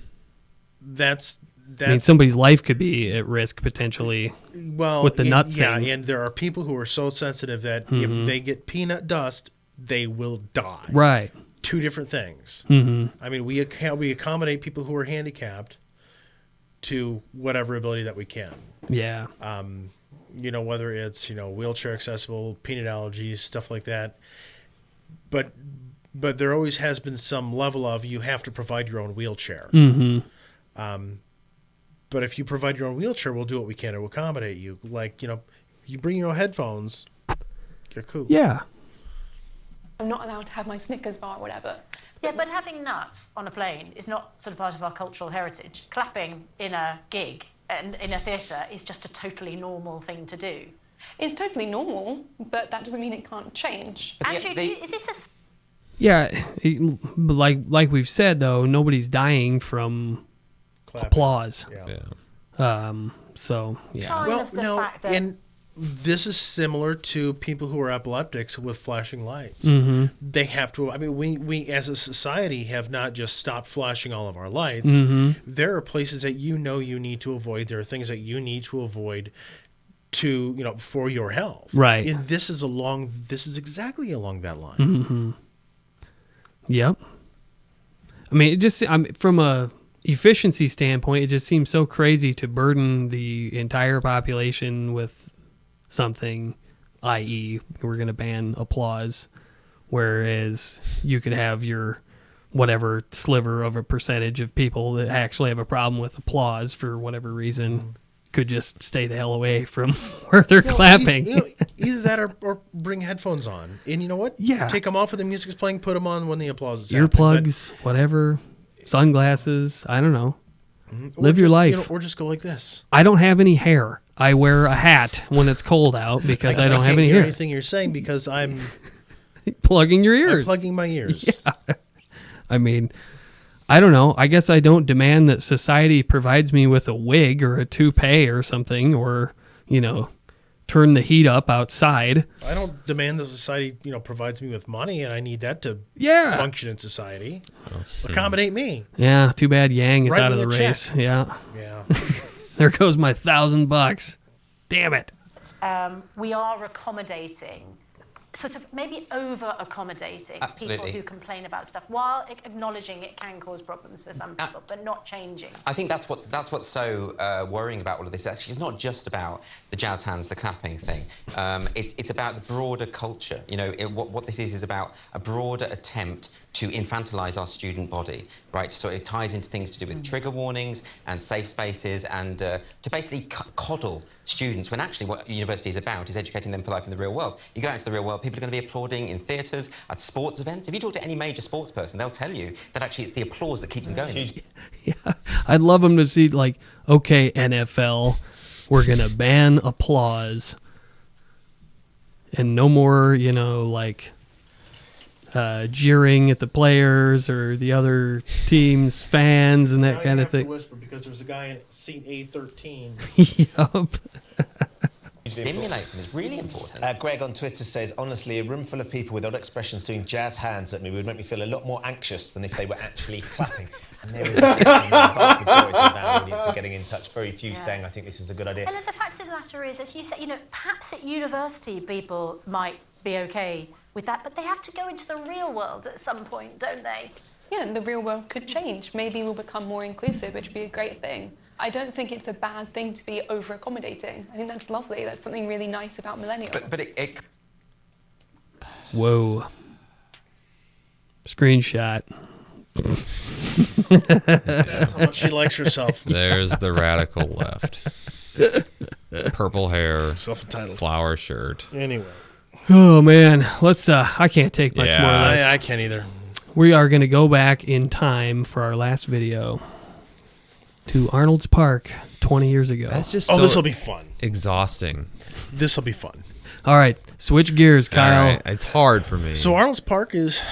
That's. I mean, somebody's life could be at risk potentially. Well, with the nut thing. Yeah, and there are people who are so sensitive that if they get peanut dust, they will die. Right. Two different things. Mm-hmm. I mean, we accommodate people who are handicapped to whatever ability that we can. Yeah. Whether it's wheelchair accessible, peanut allergies, stuff like that. But there always has been some level of you have to provide your own wheelchair. Mm-hmm. But if you provide your own wheelchair, we'll do what we can to accommodate you. Like you bring your own headphones. You're cool. Yeah. I'm not allowed to have my Snickers bar or whatever. Yeah, but having nuts on a plane is not sort of part of our cultural heritage. Clapping in a gig and in a theatre is just a totally normal thing to do. It's totally normal, but that doesn't mean it can't change. Andrew, is this a... Yeah, like we've said though, nobody's dying from applause. Yeah. So yeah. Sign of the fact that... and this is similar to people who are epileptics with flashing lights. Mm-hmm. They have to. I mean, we as a society have not just stopped flashing all of our lights. Mm-hmm. There are places that you need to avoid. There are things that you need to avoid for your health. Right. And this is exactly along that line. Mm-hmm. Yep. I mean, from a efficiency standpoint, it just seems so crazy to burden the entire population with something, i.e., we're going to ban applause, whereas you could have your whatever sliver of a percentage of people that actually have a problem with applause for whatever reason could just stay the hell away from where they're clapping. Either that or bring headphones on. And you know what? Yeah. Take them off when the music's playing, put them on when the applause is Earplugs, whatever, sunglasses, I don't know. Live your life. Or just go like this. I don't have any hair. I wear a hat when it's cold out because I don't have any hear hair. Anything you're saying because I'm plugging your ears. I'm plugging my ears. Yeah. I mean, I don't know. I guess I don't demand that society provides me with a wig or a toupee or something, or turn the heat up outside. I don't demand that society provides me with money, and I need that to function in society. Accommodate me. Yeah. Too bad Yang is Write out of me the a race. check. Yeah. Yeah. There goes my $1,000. Damn it. We are accommodating, sort of maybe over-accommodating people who complain about stuff, while acknowledging it can cause problems for some people, but not changing. I think that's what's so worrying about all of this. Actually, it's not just about the jazz hands, the clapping thing. It's about the broader culture. What this is about a broader attempt to infantilize our student body, right? So it ties into things to do with trigger warnings and safe spaces, and to basically coddle students, when actually what university is about is educating them for life in the real world. You go out into the real world, people are going to be applauding in theatres, at sports events. If you talk to any major sports person, they'll tell you that actually it's the applause that keeps them going. Yeah. I'd love them to see, okay, NFL, we're going to ban applause and no more, jeering at the players or the other team's fans and that kind of thing. To whisper because there's a guy in seat A13. Yup. It stimulates them. It's really important. Greg on Twitter says, honestly, a room full of people with odd expressions doing jazz hands at me would make me feel a lot more anxious than if they were actually clapping. And there is a vast majority of our audience are getting in touch. Very few saying, I think this is a good idea. And the fact of the matter is, as you say, perhaps at university people might be okay with that, but they have to go into the real world at some point, don't they? Yeah, and the real world could change. Maybe we'll become more inclusive, which would be a great thing. I don't think it's a bad thing to be over-accommodating. I think that's lovely. That's something really nice about millennials. But it... Whoa. Screenshot. That's how much she likes herself. There's the radical left. Purple hair, self-entitled, flower shirt. Anyway. Oh man, let's. I can't take much more of this. I can't either. we are going to go back in time for our last video to Arnold's Park 20 years ago. That's just this will be fun. Exhausting. This will be fun. All right, switch gears, Kyle. All right, it's hard for me. So Arnold's Park is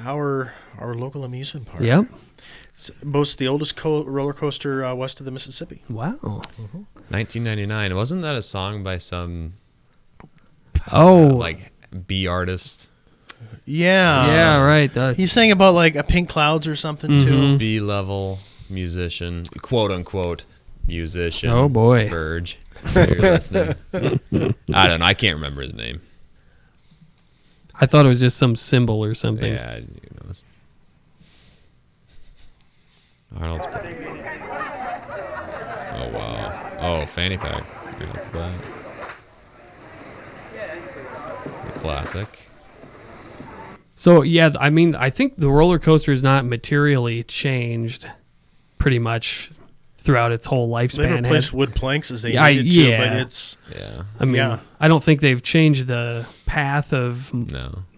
our local amusement park. Yep. It boasts the oldest roller coaster west of the Mississippi. Wow. 1999. Wasn't that a song by some like B artist? Yeah. Yeah, right. He sang about like a Pink Clouds or something too. B-level musician, quote unquote musician. Oh, boy. Spurge. You're listening. I don't know. I can't remember his name. I thought it was just some symbol or something. Yeah, who knows? Arnold's. Oh wow! Oh, fanny pack. Right off the bat. The classic. So yeah, I mean, I think the roller coaster is not materially changed, pretty much throughout its whole lifespan. They replaced wood planks as they needed to, but it's I mean, I don't think they've changed the path of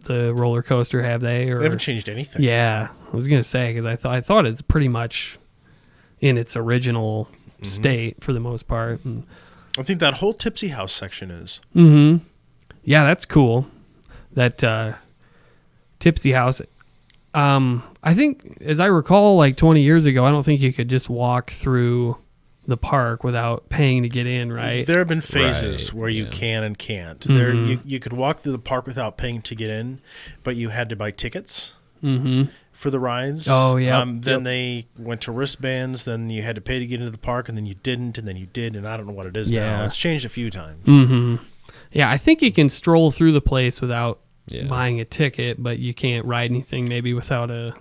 the roller coaster, have they? Or They haven't changed anything. Yeah, I was gonna say because I thought it's pretty much in its original state for the most part. And, I think that whole Tipsy House section is. Yeah, that's cool. That Tipsy House. I think, as I recall, like 20 years ago, I don't think you could just walk through the park without paying to get in, right? There have been phases where you can and can't. There, you could walk through the park without paying to get in, but you had to buy tickets for the rides. Oh, yeah. Then they went to wristbands. Then you had to pay to get into the park, and then you didn't, and then you did, and I don't know what it is now. It's changed a few times. Yeah, I think you can stroll through the place without buying a ticket, but you can't ride anything maybe without a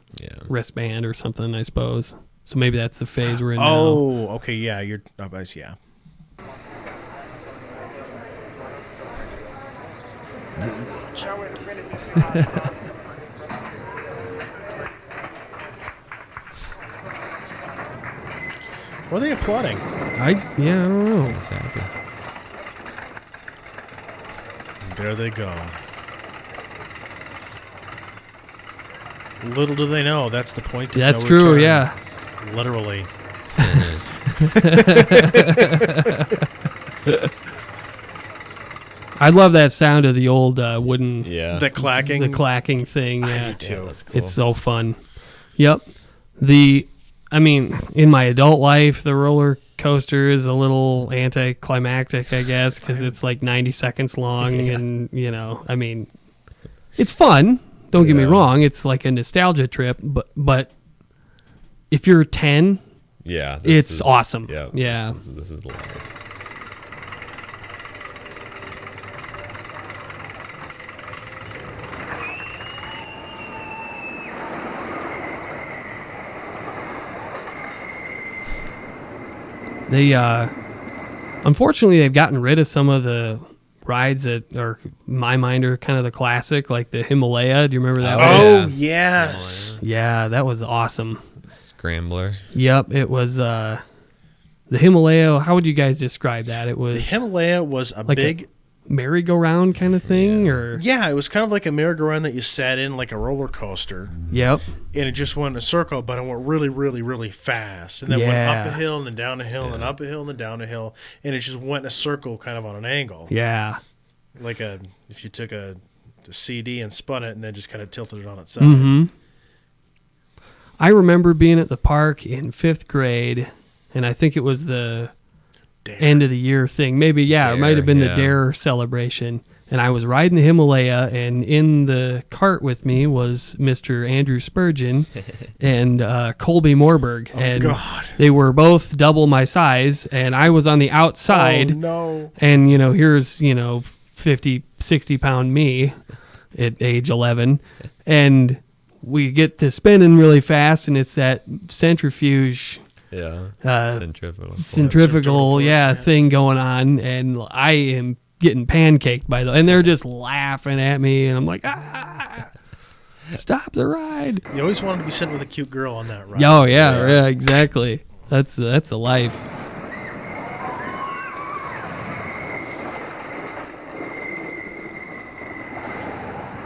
wristband or something, I suppose. So maybe that's the phase we're in now. Oh, okay, yeah, you're, yeah. What are they applauding? I don't know. Exactly. There they go. Little do they know, that's the point of That's no true, return. yeah. Literally. I love that sound of the old wooden... The clacking. The clacking thing, yeah. I do too. that's cool. It's so fun. Yep. I mean, in my adult life, the roller coaster is a little anticlimactic, I guess, because it's like 90 seconds long, and I mean, it's fun. Don't get me wrong; it's like a nostalgia trip. But if you're 10, it's awesome. Yeah. This is live. They, unfortunately, they've gotten rid of some of the rides that are, in my mind, are kind of the classic, like the Himalaya. Do you remember that one? Oh, yes. Yeah, that was awesome. Scrambler. Yep, it was the Himalaya. How would you guys describe that? It was The Himalaya was a like big... merry-go-round kind of thing, or Yeah, it was kind of like a merry-go-round that you sat in like a roller coaster. Yep. And it just went in a circle, but it went really, really, really fast. And then went up a hill and then down a hill and then up a hill and then down a hill. And it just went in a circle kind of on an angle. Yeah. Like if you took a CD and spun it and then just kind of tilted it on its side. I remember being at the park in 5th grade, and I think it was the end of the year thing. Maybe, it might have been the Dare celebration. And I was riding the Himalaya, and in the cart with me was Mr. Andrew Spurgeon and Colby Morberg. And God. They were both double my size, and I was on the outside. Oh, no. And, here's, 50, 60-pound me at age 11. And we get to spinning really fast, and it's that centrifuge... centrifugal thing going on, and I am getting pancaked by and they're just laughing at me, and I'm like, stop the ride. You always wanted to be sitting with a cute girl on that ride. Oh yeah, exactly. That's the life.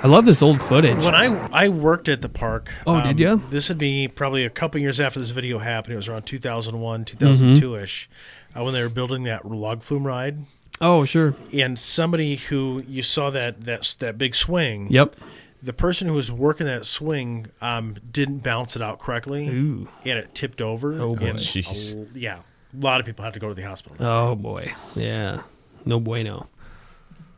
I love this old footage. When I worked at the park. Oh, did ya? This would be probably a couple years after this video happened. It was around 2001, 2002-ish, when they were building that log flume ride. Oh, sure. And somebody who you saw that big swing. Yep. The person who was working that swing didn't balance it out correctly. Ooh. And it tipped over. Oh, boy. And Jeez. yeah. A lot of people had to go to the hospital. Oh, boy. Yeah. No bueno.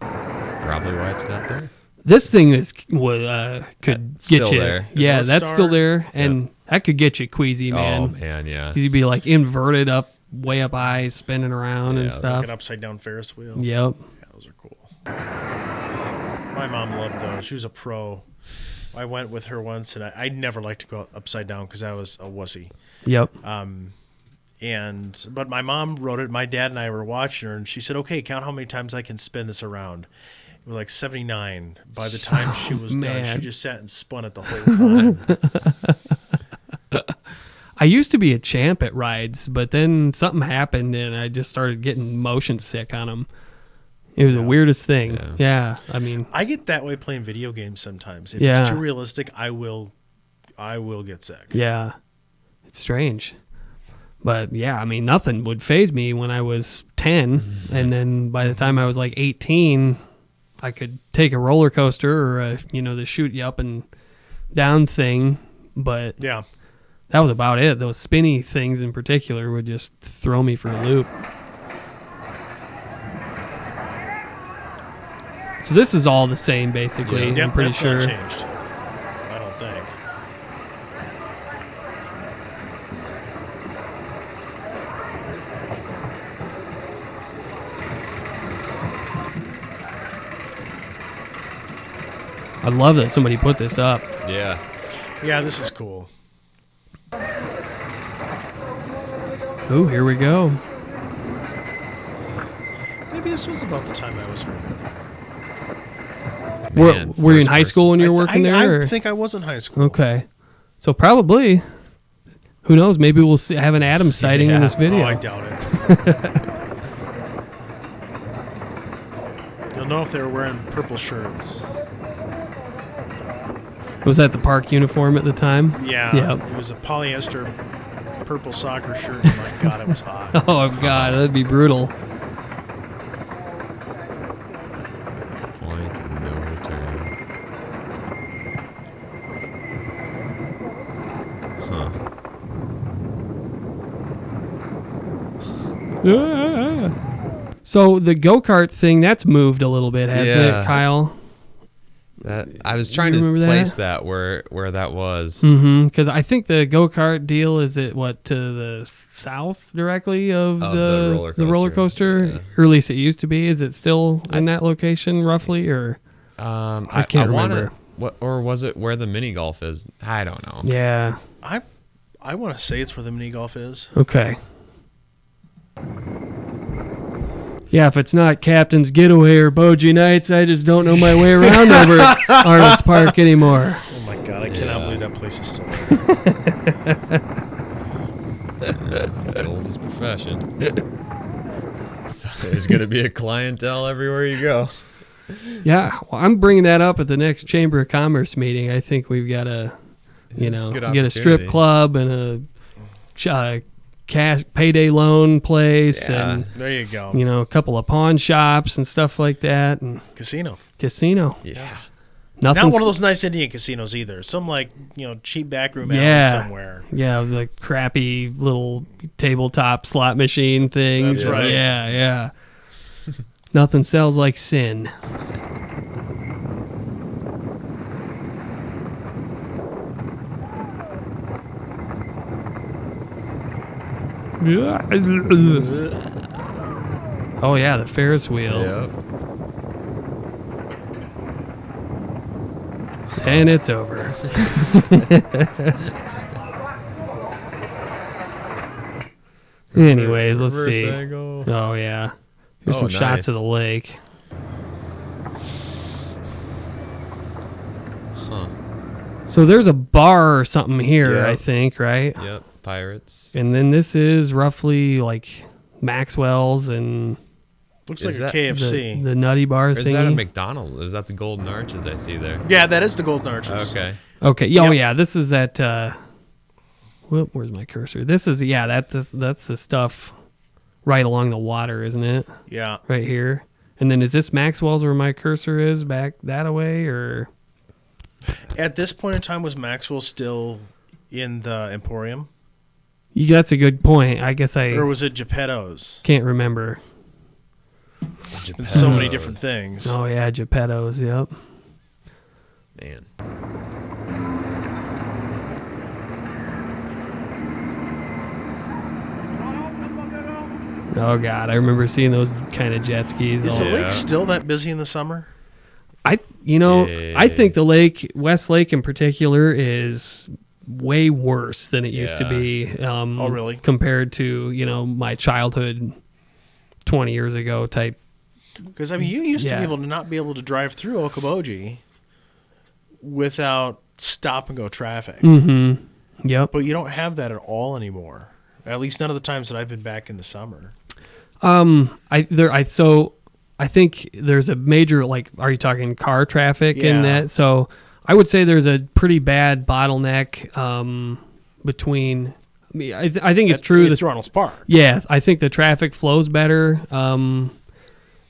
Probably why it's not there. This thing could get still you. there. Yeah, North that's Star? still there. And that could get you queasy, man. Oh, man, yeah. 'Cause you'd be like inverted up, way up high, spinning around and Yeah, Like stuff. an upside down Ferris wheel. Yep. Yeah, those are cool. My mom loved those. She was a pro. I went with her once, and I never liked to go upside down because I was a wussy. Yep. But my mom wrote it. My dad and I were watching her, and she said, "Okay, count how many times I can spin this around." It was like 79. By the time she was done, man. she just sat and spun it the whole time. I used to be a champ at rides, but then something happened and I just started getting motion sick on them. It was the weirdest thing. Yeah. I mean, I get that way playing video games sometimes. If Yeah. it's too realistic, I will get sick. yeah, it's strange. But yeah, I mean, nothing would faze me when I was 10. And then by the time I was like 18, I could take a roller coaster or the shoot you up and down thing. But Yeah. that was about it. Those spinny things in particular would just throw me for a loop. So this is all the same, basically. Yep, I'm pretty that's sure. not changed. I don't think. I love that somebody put this up. Yeah. Yeah, this is cool. Oh, here we go. Maybe this was about the time I was working. Were you in high school when you were working there? I or? think I was in high school. Okay. So probably, who knows? Maybe we'll have an Adam sighting in this video. Oh, I doubt it. You'll know if they were wearing purple shirts. Was that the park uniform at the time? Yeah. Yep. It was a polyester purple soccer shirt. And my God, it was hot. Oh, God. That'd be brutal. Point of no return. Huh. So the go-kart thing, that's moved a little bit, hasn't Yeah. it, Kyle? That I was trying You to remember place that? that where that was. Mm-hmm. Because I think the go-kart deal is to the south directly of the roller coaster, or at least it used to be. Is it still in that location roughly, or I can't remember. Or was it where the mini golf is? I don't know. Yeah. I want to say it's where the mini golf is. Okay. Yeah, if it's not Captain's Getaway or Bogie Nights, I just don't know my way around over at Arnold's Park anymore. Oh my God, I cannot believe that place is still there. It's the oldest profession. So there's going to be a clientele everywhere you go. Yeah, well, I'm bringing that up at the next Chamber of Commerce meeting. I think we've got to, get a strip opportunity. club and a cash payday loan place, and There you go. a couple of pawn shops and stuff like that, and Casino. Yeah. Not Nothing's- one of those nice Indian casinos either. Some cheap backroom alley yeah, somewhere. Yeah, the crappy little tabletop slot machine things. That's right. Yeah. Nothing sells like sin. Oh yeah, the Ferris wheel. Yep. And it's over. Anyways, let's Reverse see. angle. Oh yeah. Here's Oh, some shots nice. of the lake. Huh. So there's a bar or something here, Yep. I think, right? Yep. Pirates. And then this is roughly like Maxwell's and Looks like Is a that- KFC. The Nutty Bar Or thing. is that a McDonald's? Is that the Golden Arches I see there? Yeah, that is the Golden Arches. Okay. Okay. Oh yeah, this is that. Whoop, where's my cursor? This is that's the stuff right along the water, isn't it? Yeah. Right here. And then is this Maxwell's where my cursor is back that away or? At this point in time, was Maxwell still in the Emporium? That's a good point. I guess Or was it Geppetto's? can't remember. Been so many different things. Oh yeah, Geppetto's. Yep. Man. Oh god, I remember seeing those kind of jet skis. Is the all- lake still that busy in the summer? I think the lake, West Lake in particular, is way worse than it used to Yeah. be. Oh, really? Compared to my childhood, 20 years ago type. Because I mean, you used to Yeah. be able to not be able to drive through Okoboji without stop and go traffic. Mm-hmm. Yep. But you don't have that at all anymore. At least none of the times that I've been back in the summer. I think there's a major, like, are you talking car traffic in Yeah. that? So I would say there's a pretty bad bottleneck between. I mean, I think it's true It's Ronald's Park. Yeah, I think the traffic flows better.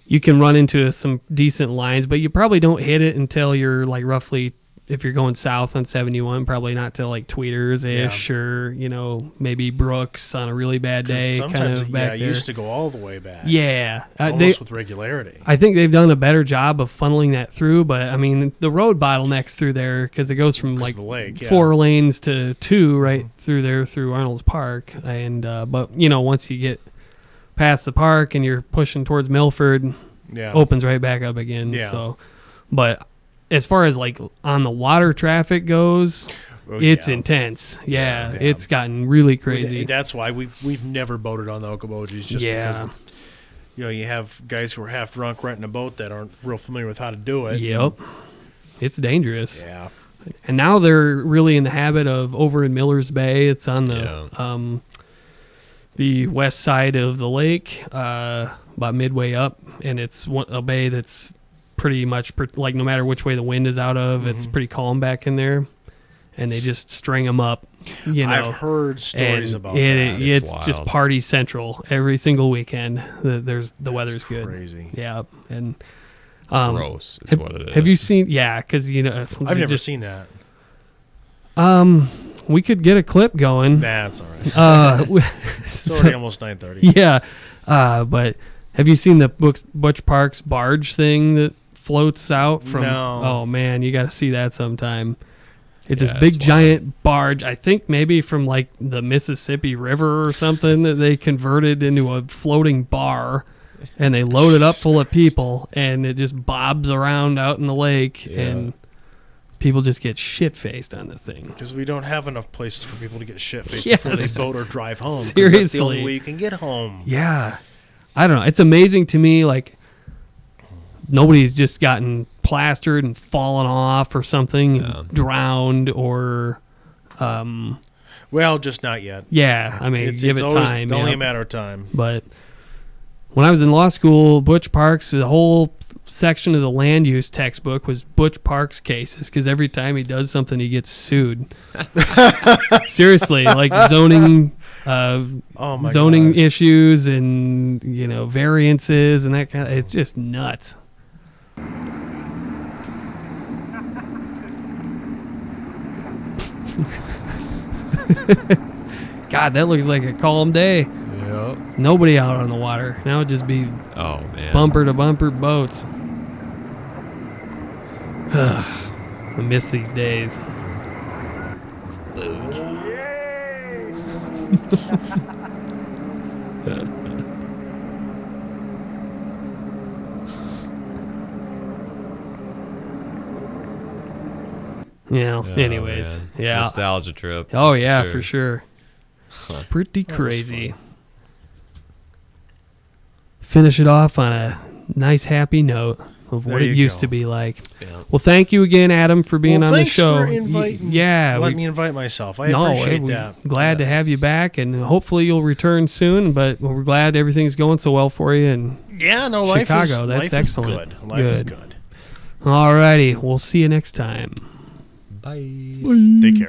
You can run into some decent lines, but you probably don't hit it until you're like roughly, if you're going south on 71, probably not till like Tweeters-ish or, maybe Brooks on a really bad 'Cause day. sometimes kind of back it there. used to go all the way back. Yeah. Almost with regularity. I think they've done a better job of funneling that through, but I mean, the road bottlenecks through there because it goes from like of the lake, yeah. 4 lanes to 2 right through there through Arnold's Park. And, but once you get past the park and you're pushing towards Milford, Yeah. opens right back up again. Yeah. So, but as far as like on the water traffic goes, Oh, it's yeah. intense. Yeah, Yeah. it's gotten really crazy. That's why we've never boated on the Okobojis, just Yeah. because you have guys who are half drunk renting a boat that aren't real familiar with how to do it. Yep. It's dangerous. Yeah. And now they're really in the habit of over in Miller's Bay. It's on the west side of the lake, about midway up, and it's a bay that's pretty much like no matter which way the wind is out of, it's pretty calm back in there. And they just string them up. I've heard stories and about that. It's It's just wild. party central every single weekend. The weather's good. Crazy. Yeah, and gross is what it Have you is. seen? Yeah, because I've never seen that. We could get a clip going. Nah, it's all right. It's already almost 9:30. Yeah, but have you seen the Butch Parks barge thing that floats out from? No. Oh man, you got to see that sometime. It's Yeah, this big it's giant barge. I think maybe from like the Mississippi River or something that they converted into a floating bar, and they load it up full of people, and it just bobs around out in the lake, and people just get shit faced on the thing. Because we don't have enough places for people to get shit faced Yes. before they boat or drive home. 'Cause that's the only Seriously. way you can get home. Yeah. I don't know. It's amazing to me, like, nobody's just gotten plastered and fallen off or something, and drowned or, Well, just not yet. yeah, I mean, give it's it always time. only yeah. a matter of time. But when I was in law school, Butch Parks, the whole section of the land use textbook was Butch Parks cases because every time he does something, he gets sued. Seriously, like zoning, Oh my zoning God. issues and variances and that kind of. It's just nuts. God, that looks like a calm day. Yep. Nobody out on the water. Now it'd just be bumper to bumper boats. I miss these days. Yeah. Anyways, man. yeah. Nostalgia trip. Oh that's yeah, for for sure. Pretty crazy. Finish it off on a nice, happy note of what There it you used go. to be like. Well, thank you again, Adam, for being Well, on the thanks show. for inviting. Yeah, Let me invite myself. I we're appreciate that. glad to have you back, and hopefully you'll return soon. But we're glad everything's going so well for you, and Yeah, no, life Chicago. is That's life excellent. Is good. Life is good. All righty. We'll see you next time. Bye. Take care.